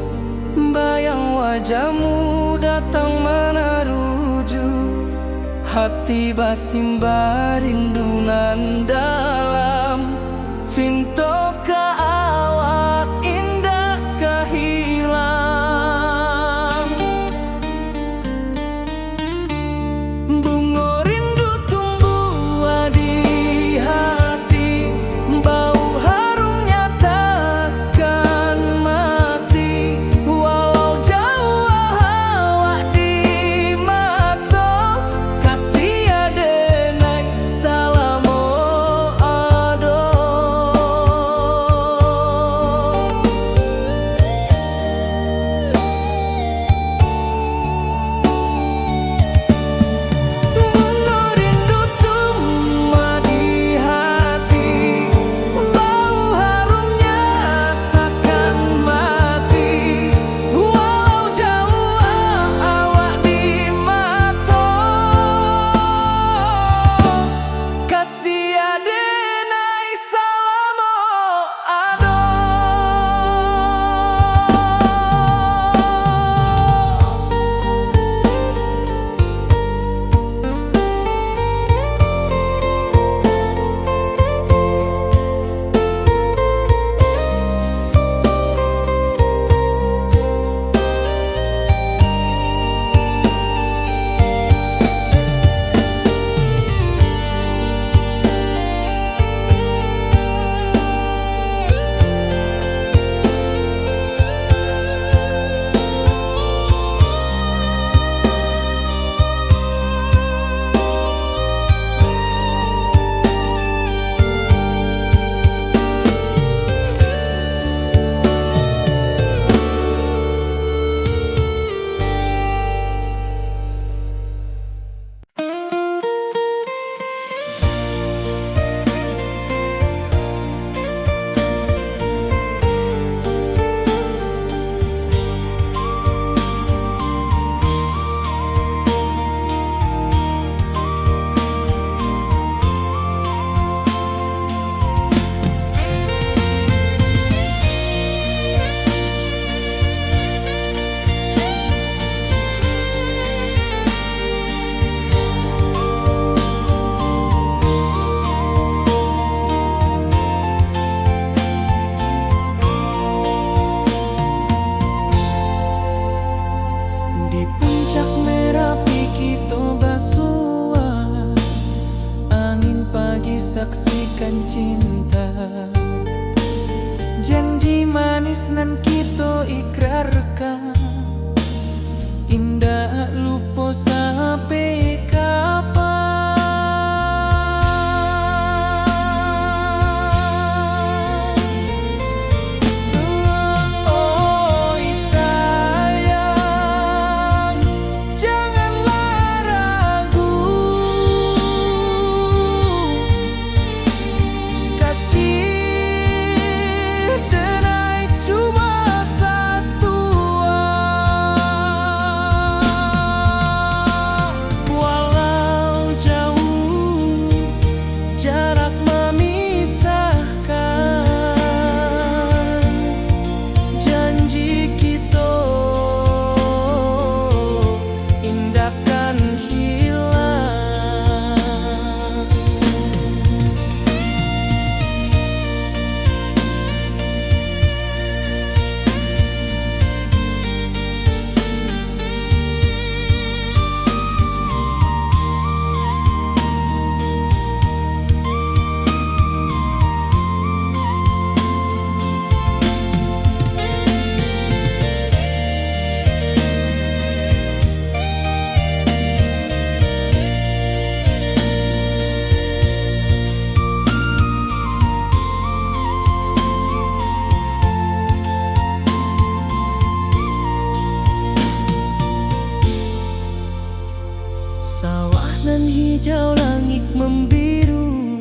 bayang wajahmu datang meneruju. Hati basimba rindu nan dalam, cinta ka awak indah ka hilang. Bunga rindu tumbuh di hati, bau harumnya takkan mati. Walau jauh awak di mata, kasih adenai salamo ado. cinta. Janji manis nan kita ikrarkan, indah lupa sampai kapan. Oh sayang, janganlah ragu, kasih denai cuma satu. Walau jauh jarak memisahkan, janji kita indahkan hilang. Sawah nan hijau, langit membiru,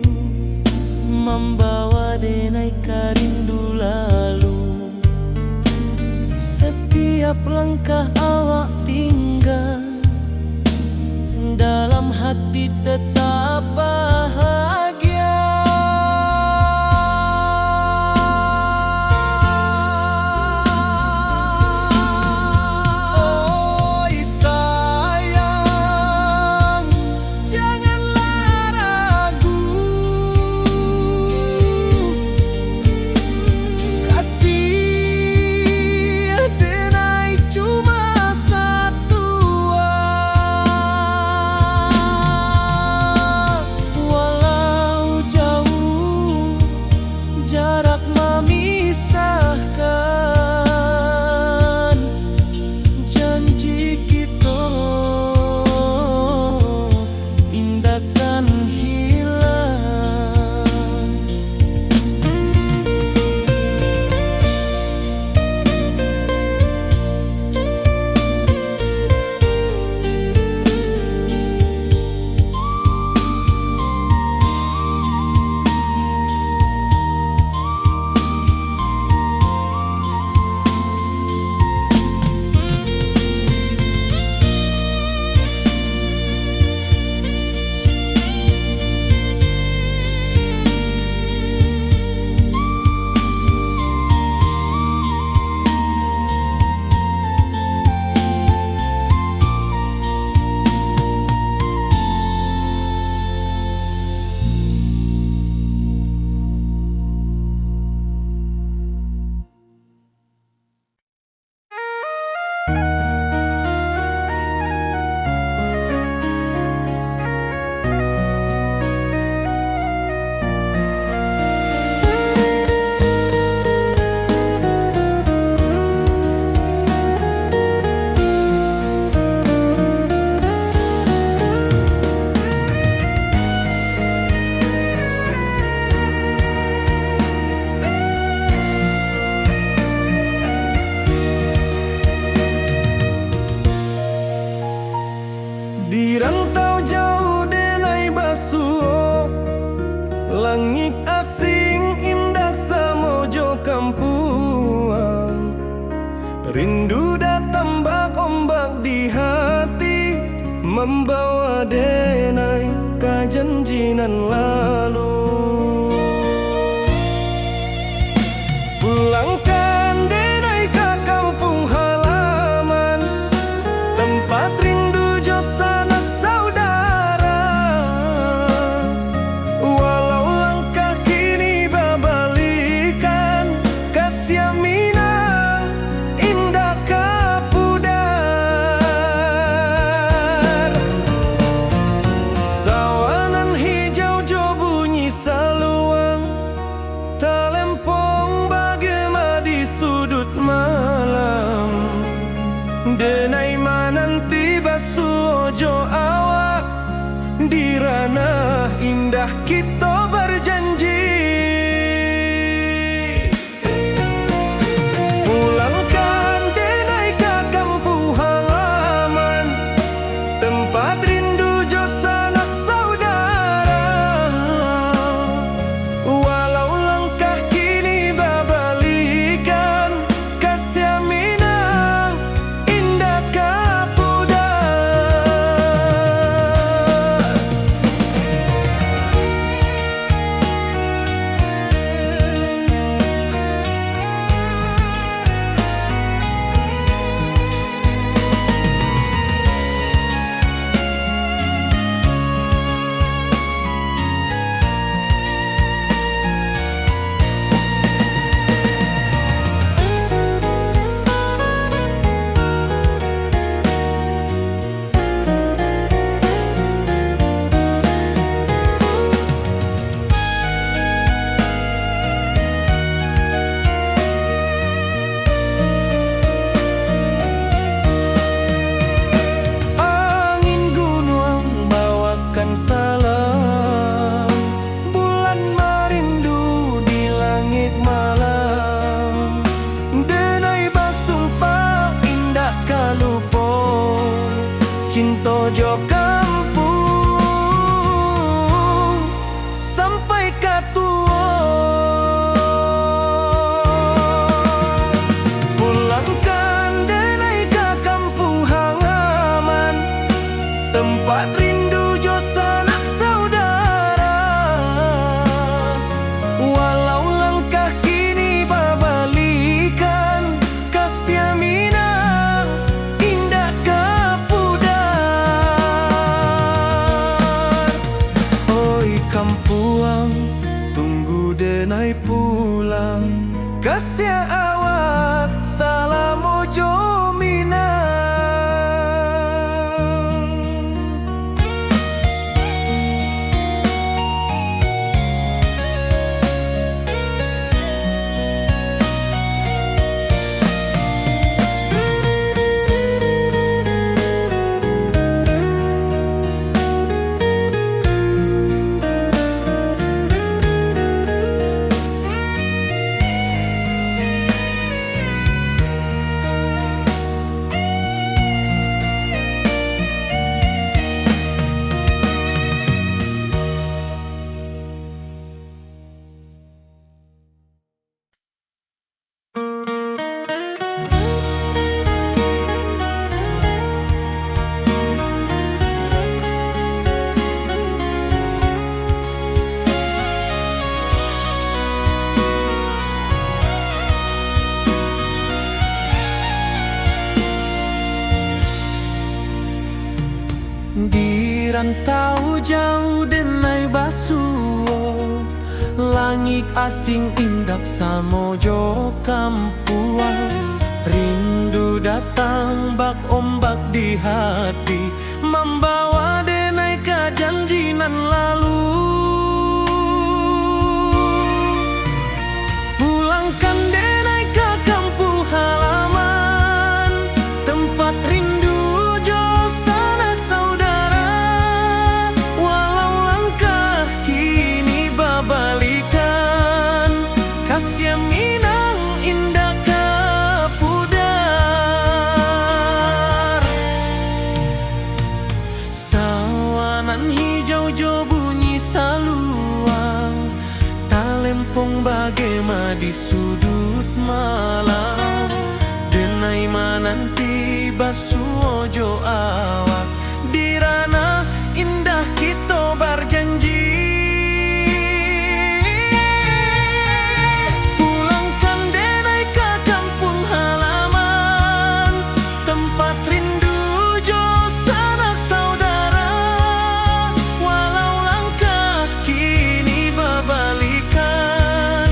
membawa denai rindu lalu. Setiap langkah awak tinggal, dalam hati tetap bahagia. Oh sayang, janganlah ragu, kasih denai cuma satu. Walau jauh jarak memisahkan, janji kita indahkan hilang. Di rantau jauh denai basuh, langit asing indah samojo kampuang. Rindu datang bak ombak di hati, membawa denai kajanjinan lalu. Pulangkan denai ke kampung halaman, tempat rindu jo sanak saudara. Walau langkah kini babalikan, kasih minang indah kapudar. Sawanan hijau jo denai pulang kasih awak salam ojo minang. Di rantau jauh denai basuo, langit asing indak samojo kampuan. Rindu datang bak ombak di hati, membawa denai ke janjinan lalu. Pulangkan denai ke kampung halaman, tempat rindu jo sanak saudara. Walau langkah kini babalikan, kasih minang indah ke pudar. Sawanan hijau jo bunyi saluang, talempong bagema di sudut malam. Denai mananti basuo jo awak, di ranah indah kita berjanji. Pulangkan denai ke kampung halaman, tempat rindu jo sanak saudara. Walau langkah kini babalikan,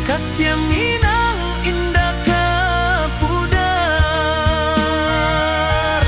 kasih minang indah ke pudar.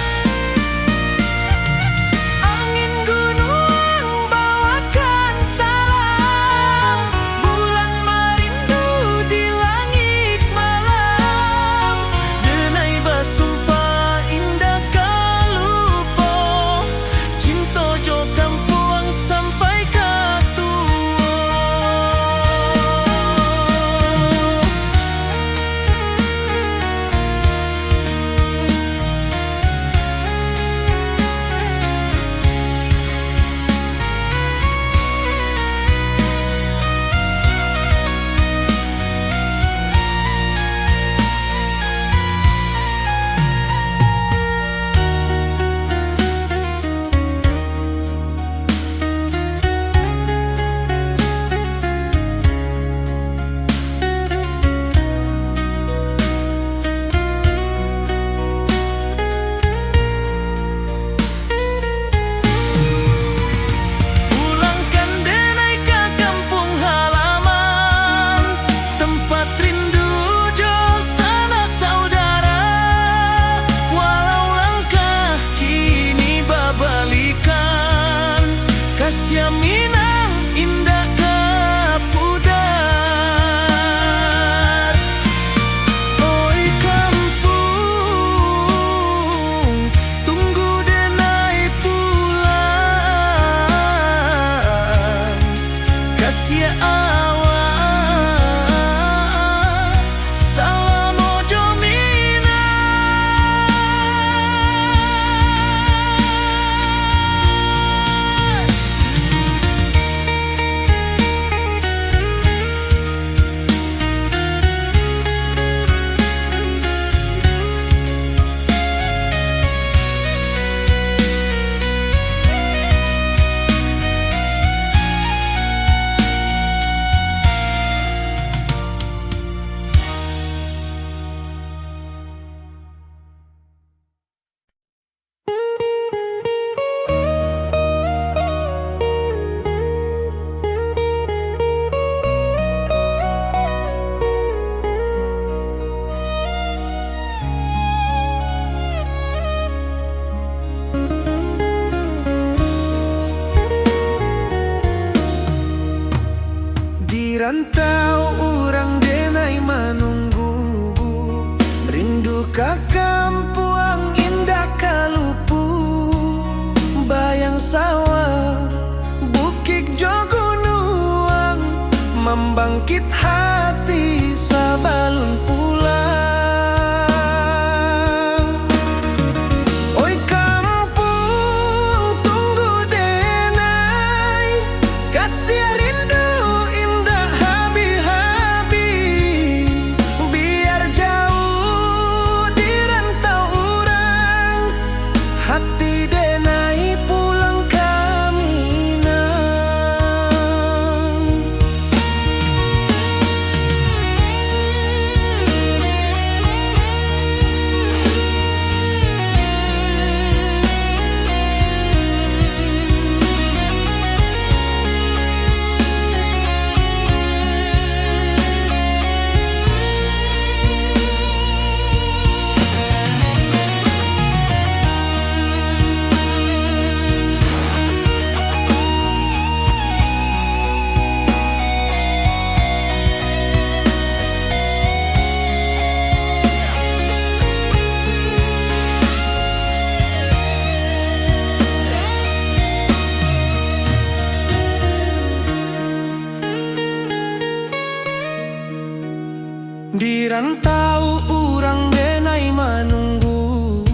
Di rantau urang denai manunggu,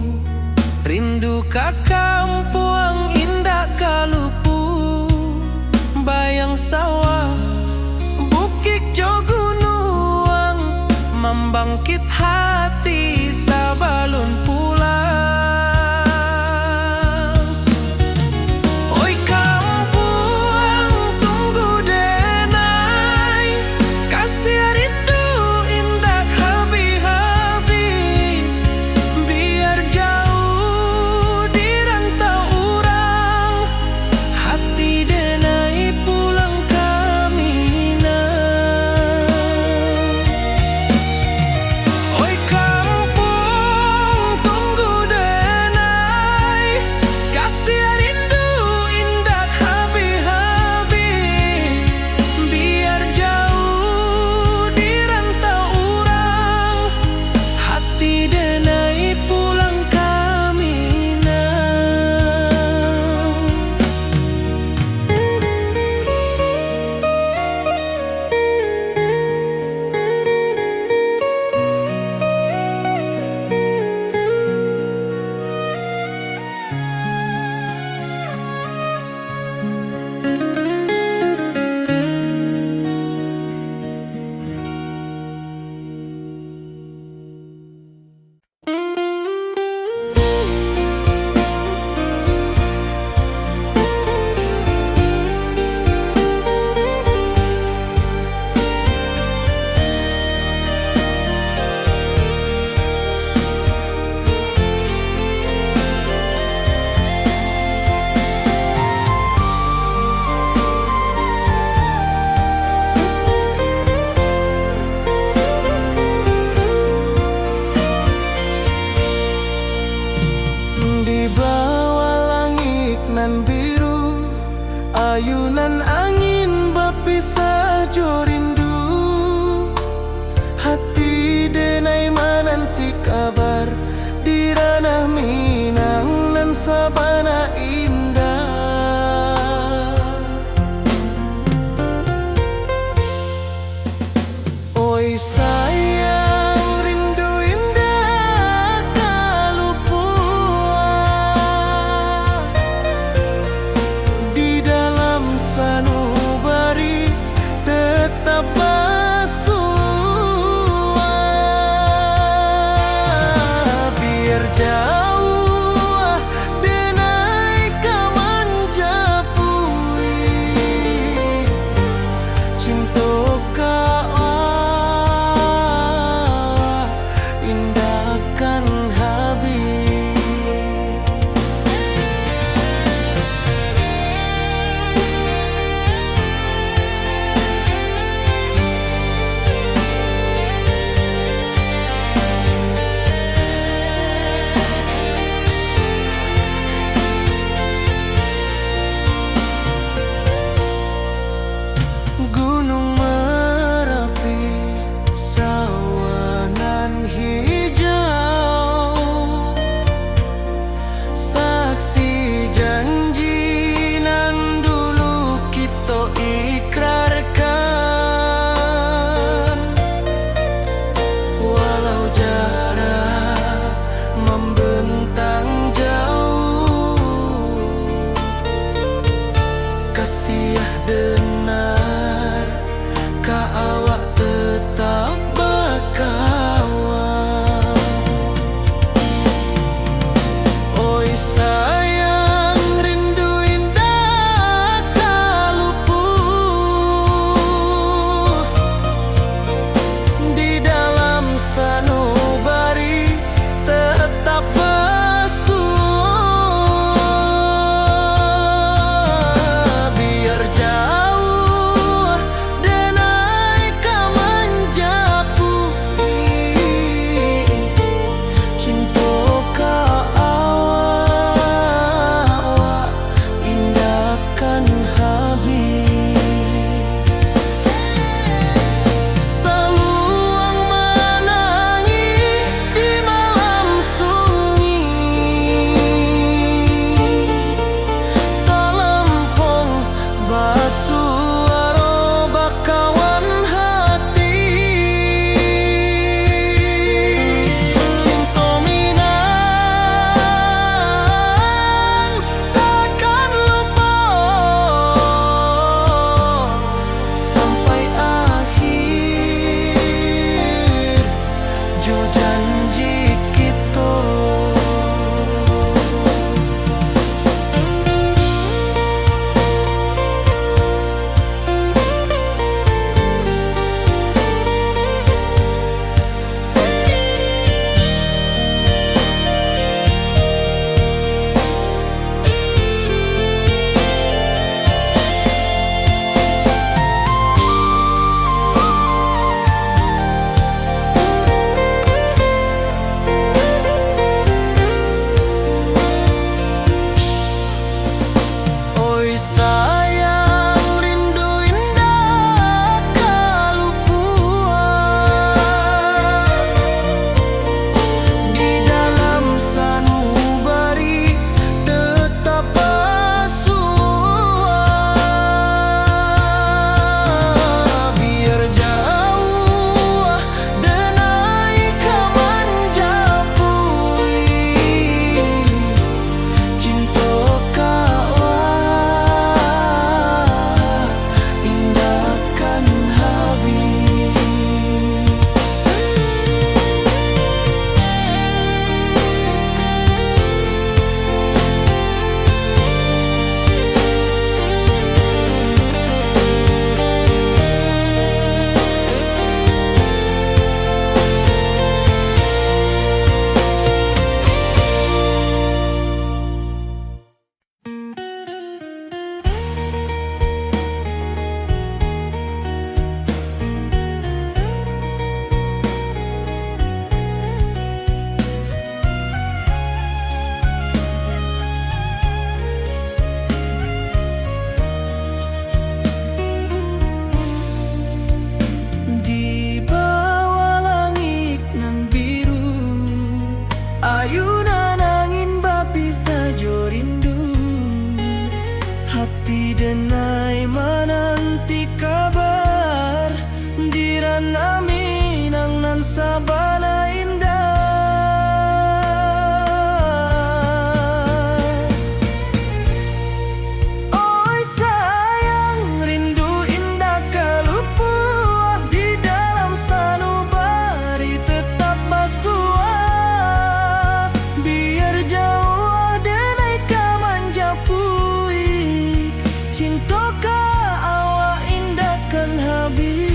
rindu ka kampung indah kalupu. Bayang sawah, bukit jo gunung, membangkit hati sabalun pulang. Oi kampung tunggu denai, kasih rindu indah habi-habi. Biar jauh di rantau urang, hati denai pulang kamina. Oi kampung tunggu denai, kasih rindu indah habi-habi. Biar jauh di rantau urang, hati denai pulang kamina. Di bawah langit nan biru, ayunan angin berpisah jo rindu. Hati denai menanti kabar di ranah Minang nan sabana indah. Oi sayang rindu indah kalupua, di dalam sanubari tetap bersua. Biar jauh denai kaman japui, cinta ka sabana indah. Oi sayang, rindu indah kalupuah di dalam sanubari tetap basua. Biar jauh denai ka manjapui, cinta ka awak indahkan habis.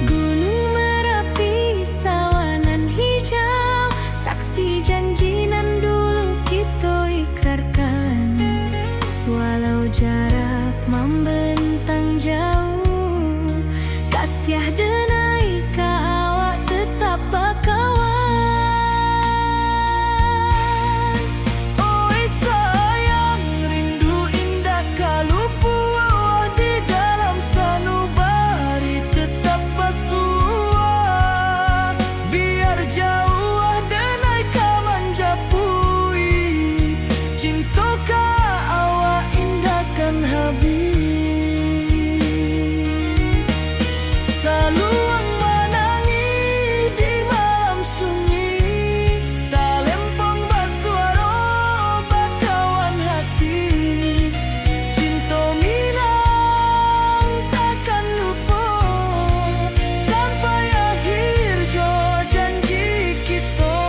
Gunung Merapi, sawanan hijau, saksi janji nan dulu kita ikrarkan. Walau jarak membentang jauh, kasiah denai ka awak tetap bakawan. Oi sayang, rindu indah kalupuah di dalam sanubari tetap basua. Biar jauh denai ka manjapui, cinta ka awak indahkan habis. Saluang menangi di malam sunyi, talempong basuara bakawan hati. Cinta minang takkan lupa sampai akhir jo janji kita.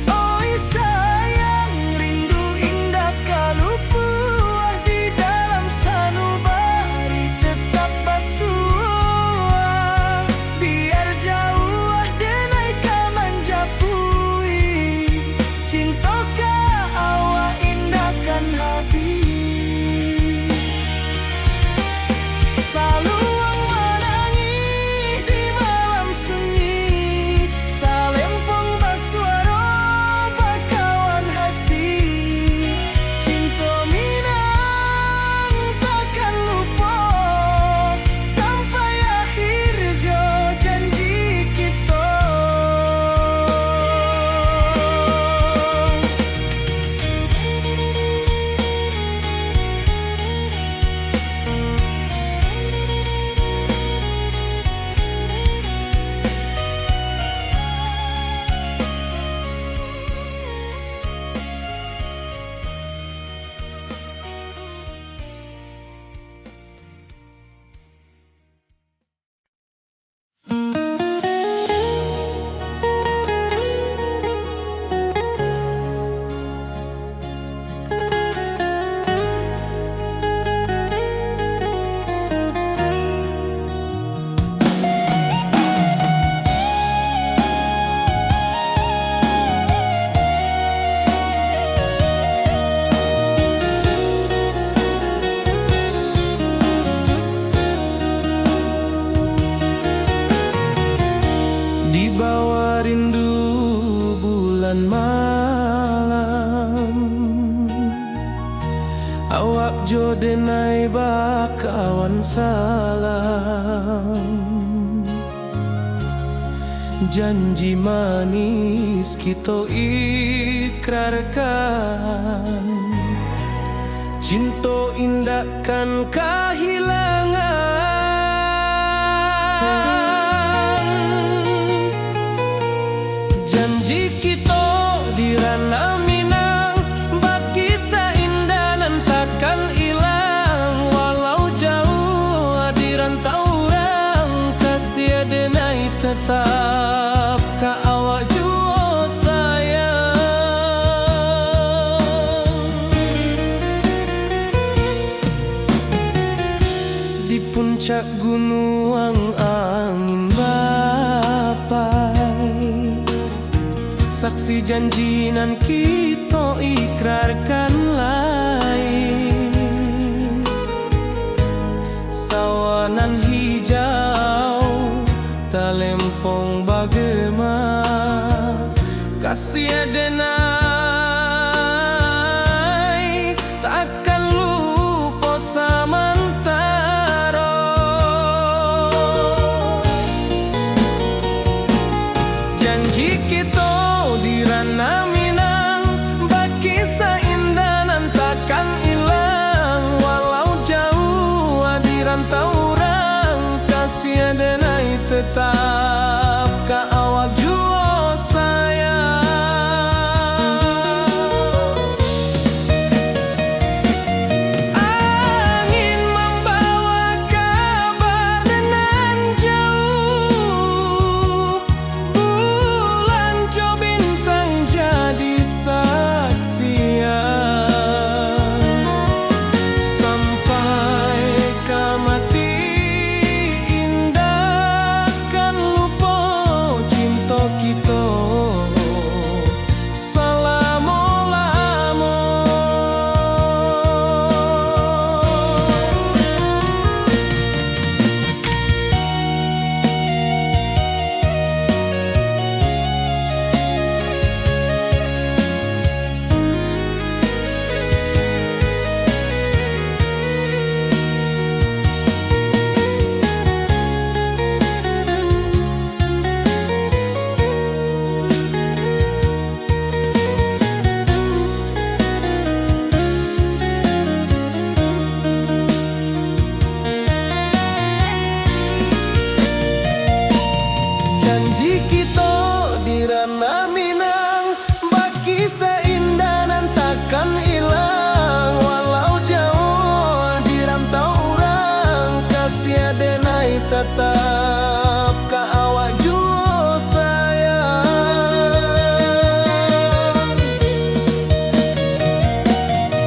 Oi sayang, rindu indah kalupuah di dalam sanubari tetap basua. Biar jauh denai ka manjapui, cinta ka awak indahkan habis. Saluang menangi di malam sunyi, talempong basuara bakawan hati. Cinta minang takkan lupa sampai akhir jo janji kita. Di bawah rindu bulan malam, awak jo denai bakawan salam. Janji manis kita ikrarkan, cinta indahkan kehilangan. Janji kita di ranah Minang, bakisah indah nan takkan hilang. Walau jauh di rantau orang, kasih denai tetap ka awak jua sayang. Di puncak gunung angin bapai, saksi janji nan kita ikrarkan lain. Sawanan hijau, talempong bagema, kasih kasih denai takkan lupa samantara. Janji kita dirana Minang, baki seindah nan takkan hilang. Walau jauh di rantau orang, kasih denai tetap ka awak jua sayang. Angin membawa kabar dengan jauh, bulan jo bintang jadi saksian. Sampai ke mati indah kan lupa cinta kita selama-lama. Janji kita dirana Minang, baki seindah nan takkan hilang. Walau jauh di rantau orang, kasih denai tetap ka awak jua sayang.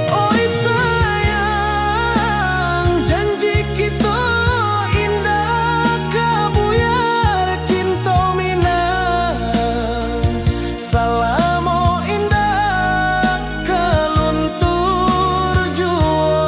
Oi sayang, janji kita indah kabuyar cinta Minang. Salamo indah keluntur jua.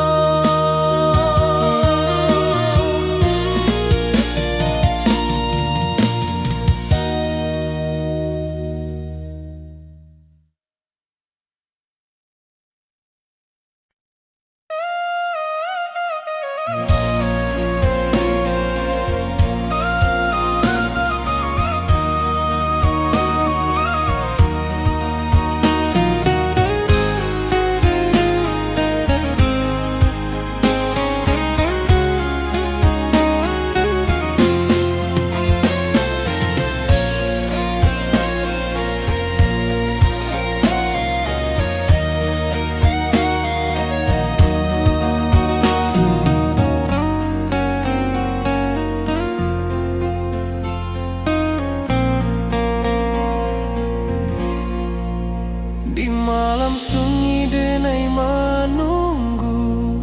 Di malam sunyi denai menunggu,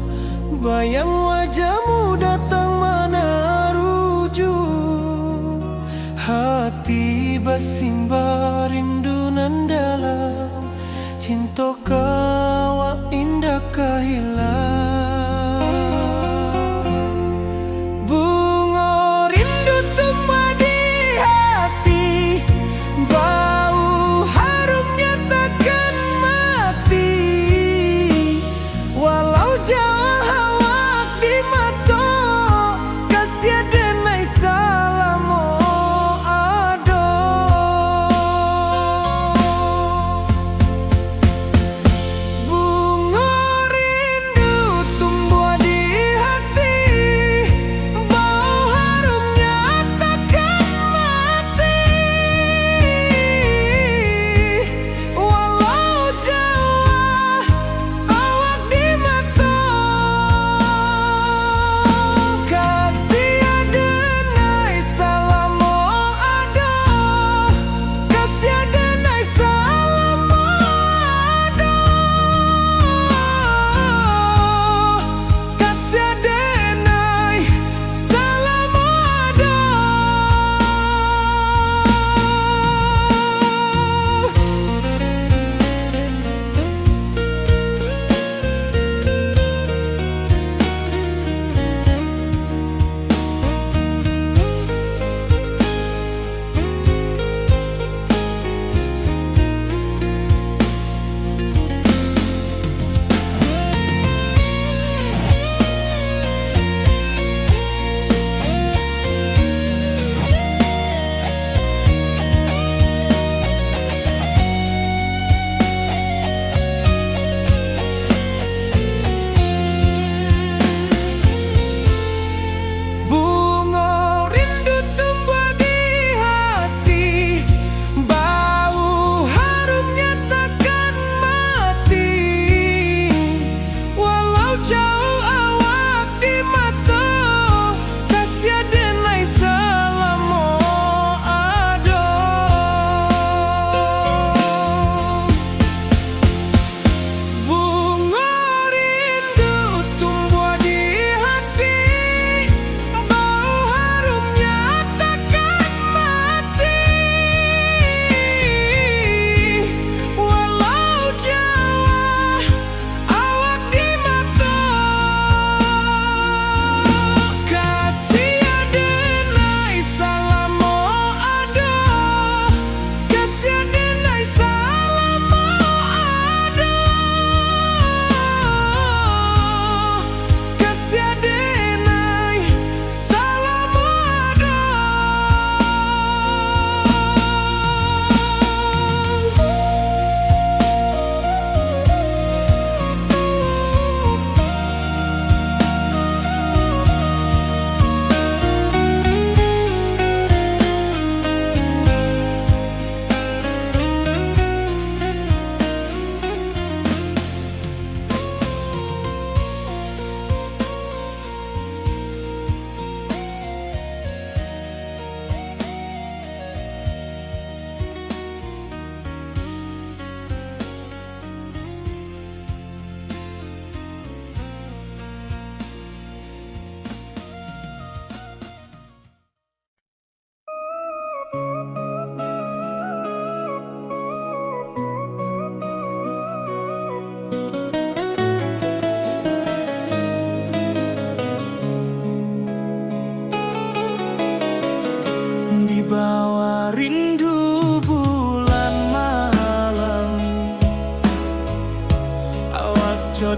bayang wajahmu datang mana rujuk. Hati bersimbar rindu nan dalam, cinta kawa indah kehilang. Bunga rindu tumbuh di hati, bau harumnya takkan mati. Walau jauh awak di mata, kasih denai salamo ado.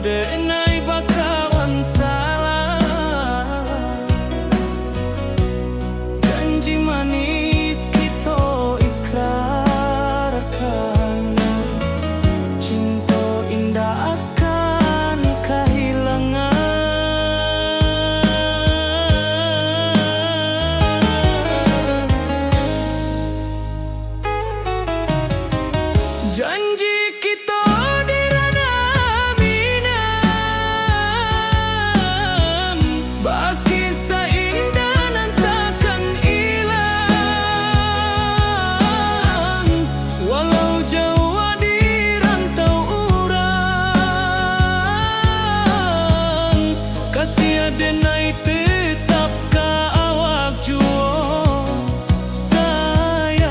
denai bakawan salah. Janji manis kita ikrarkan, cinta indah akan kehilangan. Janji kita di ranah minam, baki seindah nan takkan hilang. Walau jauh di rantau urang, kasih denai tetap ka awak juo sayang.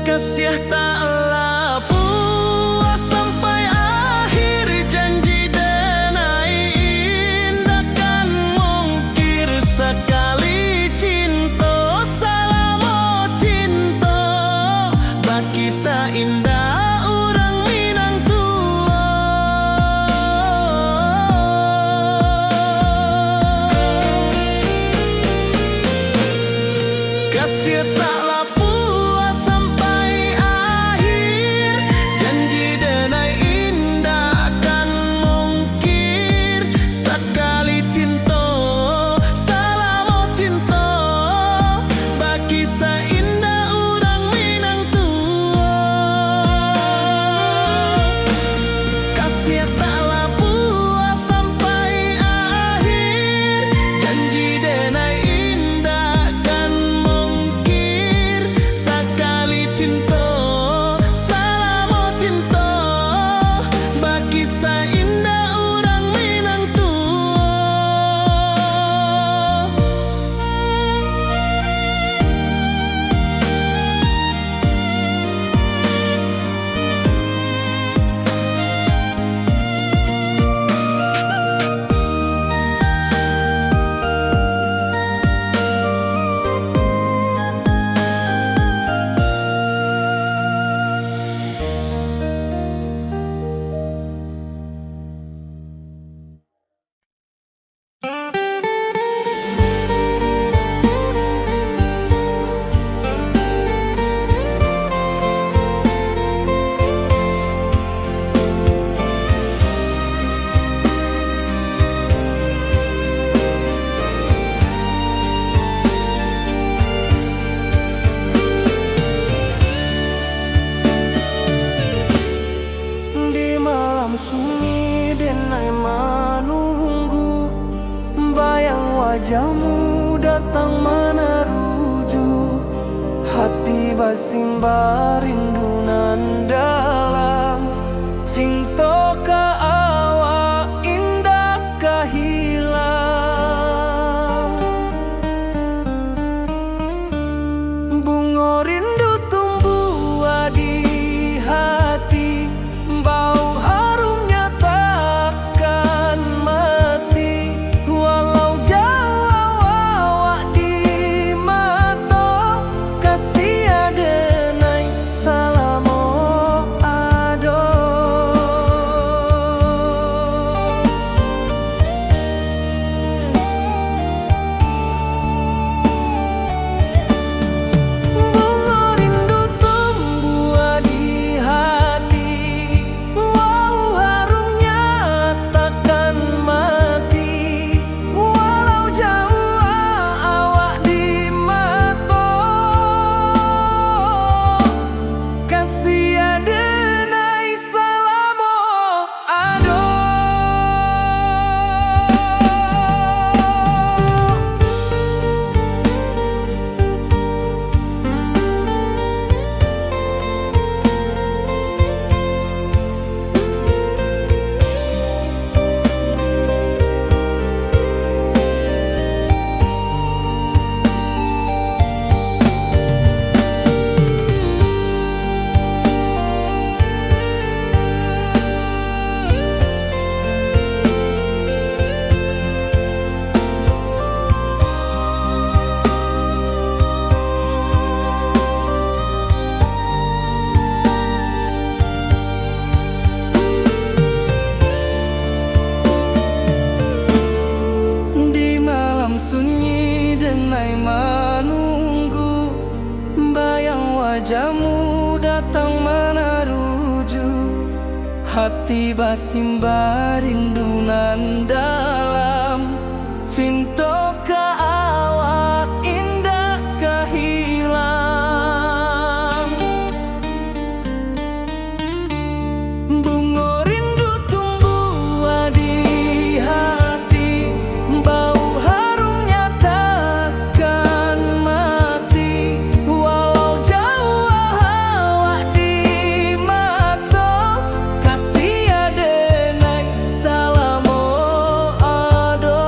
Kasih taklah puas sampai akhir, janji denai indah kan mungkir. Sekali cinta salamo cinta, baki indah orang Minang tua. Kasih taklah puas sampai akhir, janji denai indah kan mungkir. Sekali cinta salamo cinta, baki indah orang Minang tua. Kasih taklah puas sampai akhir, janji denai indah kan mungkir. Sekali cinta salamo cinta, baki indah orang Minang tua. Di malam sunyi denai menunggu, bayang wajahmu datang meneruju. Hati basimba rindu nan dalam, cinta ka awak indah ka hilang. Bunga rindu tumbuh di hati, bau harumnya takkan mati. Walau jauh awak di mata, kasih adenai salamo ado. Bunga rindu tumbuh di hati, wow harumnya takkan mati. Walau jauh awak di mata, kasih adenai salamo ado. Di malam sunyi denai menunggu, bayang wajahmu datang meneruju. Hati basimba rindu nan dalam, cinta ka awak indah ka hilang. Bunga rindu tumbuh di hati, bau harumnya takkan mati. Walau jauh awak di mata, kasih adenai salamo ado.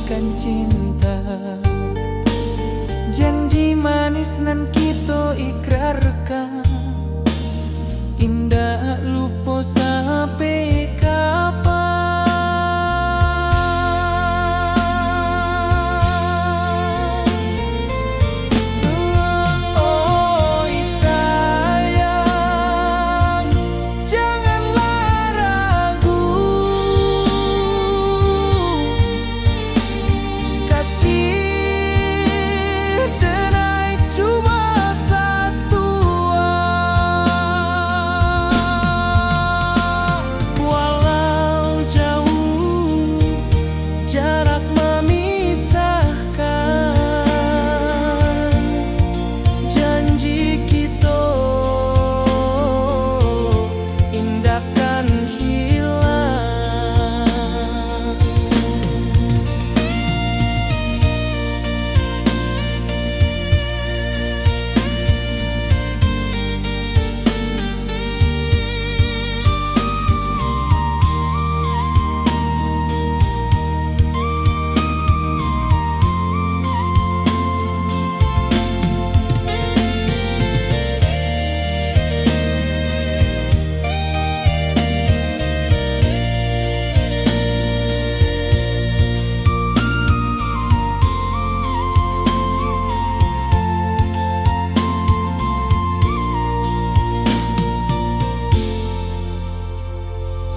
akan cinta. Janji manis nan kita ikrarkan, indah lupa sampai kapan. Oi sayang, janganlah ragu, kasih denai cuma satu. Walau jauh jarak memisahkan, janji kita indahkan hilang.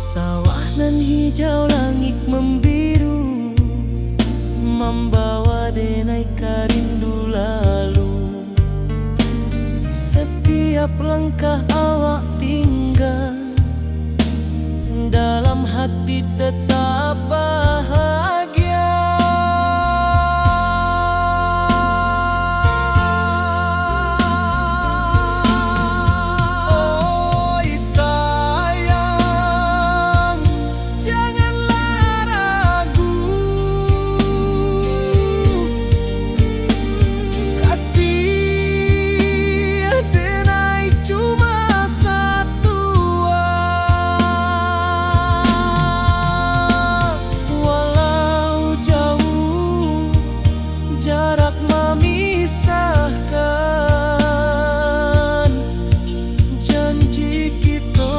Sawah nan hijau, langit membiru, membawa denai rindu lalu. Setiap langkah awak tinggal, dalam hati tetap bahagia. Oi sayang, janganlah ragu, kasih denai cuma satu. Walau jauh jarak memisahkan, janji kita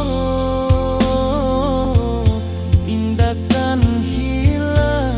indahkan hilang.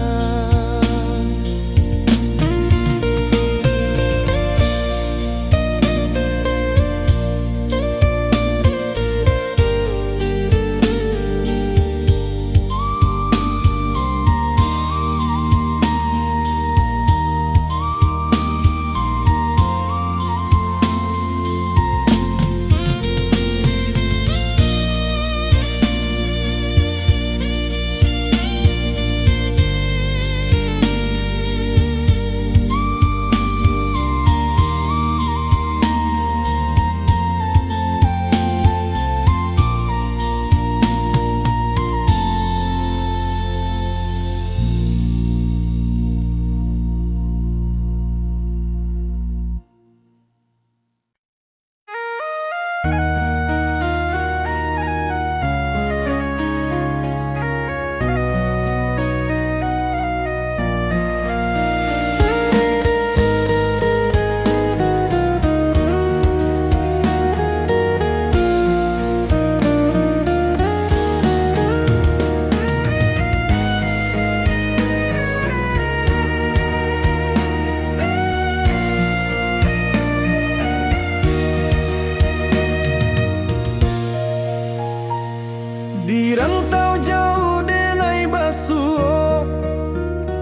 Di rantau jauh denai basuh,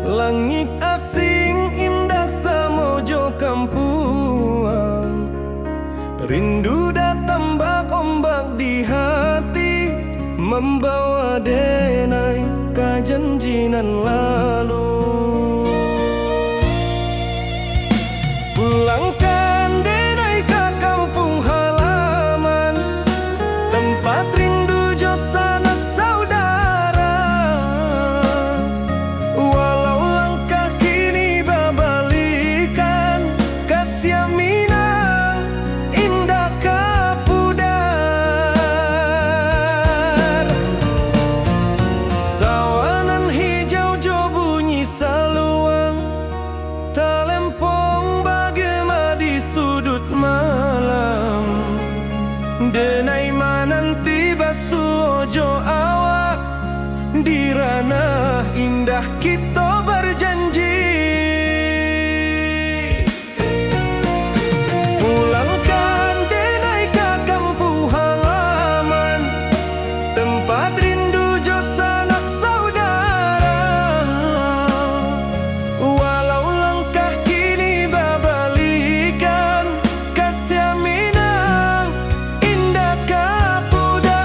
langit asing indah samojo kampuang. Rindu datang bak ombak di hati, membawa denai kajanjinan lalu. Pulangkan denai ke kampung halaman, tempat rindu jo sanak saudara. Walau langkah kini babalikan, kasih minang indah kapudar. Sawanan hijau jo bunyi di ranah indah kita berjanji. Pulangkan denai ke kampung halaman, tempat rindu jo sanak saudara. Walau langkah kini babalikan, kasih minang indah kapuda.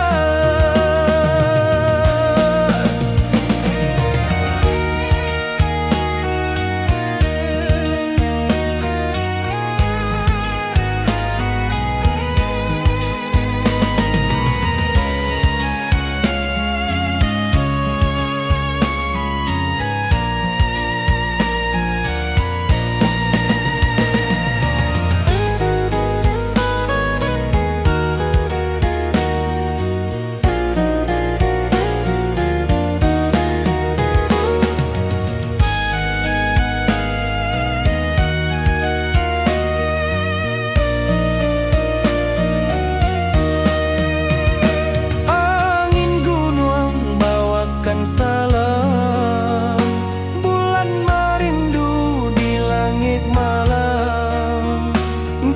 Salam bulan merindu di langit malam,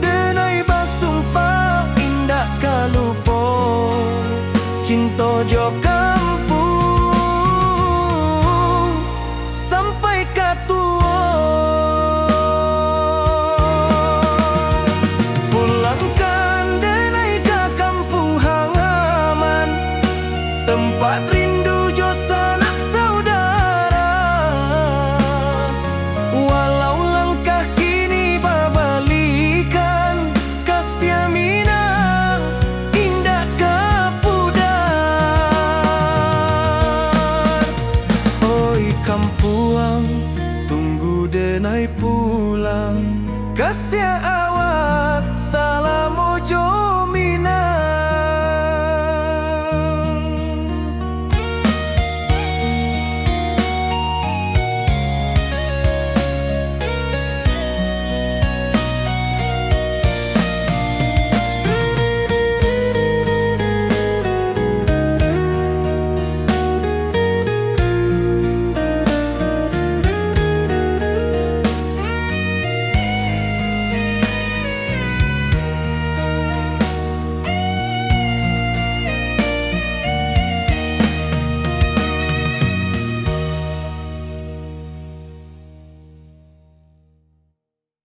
denai basumpah indah kalupo cinta joka.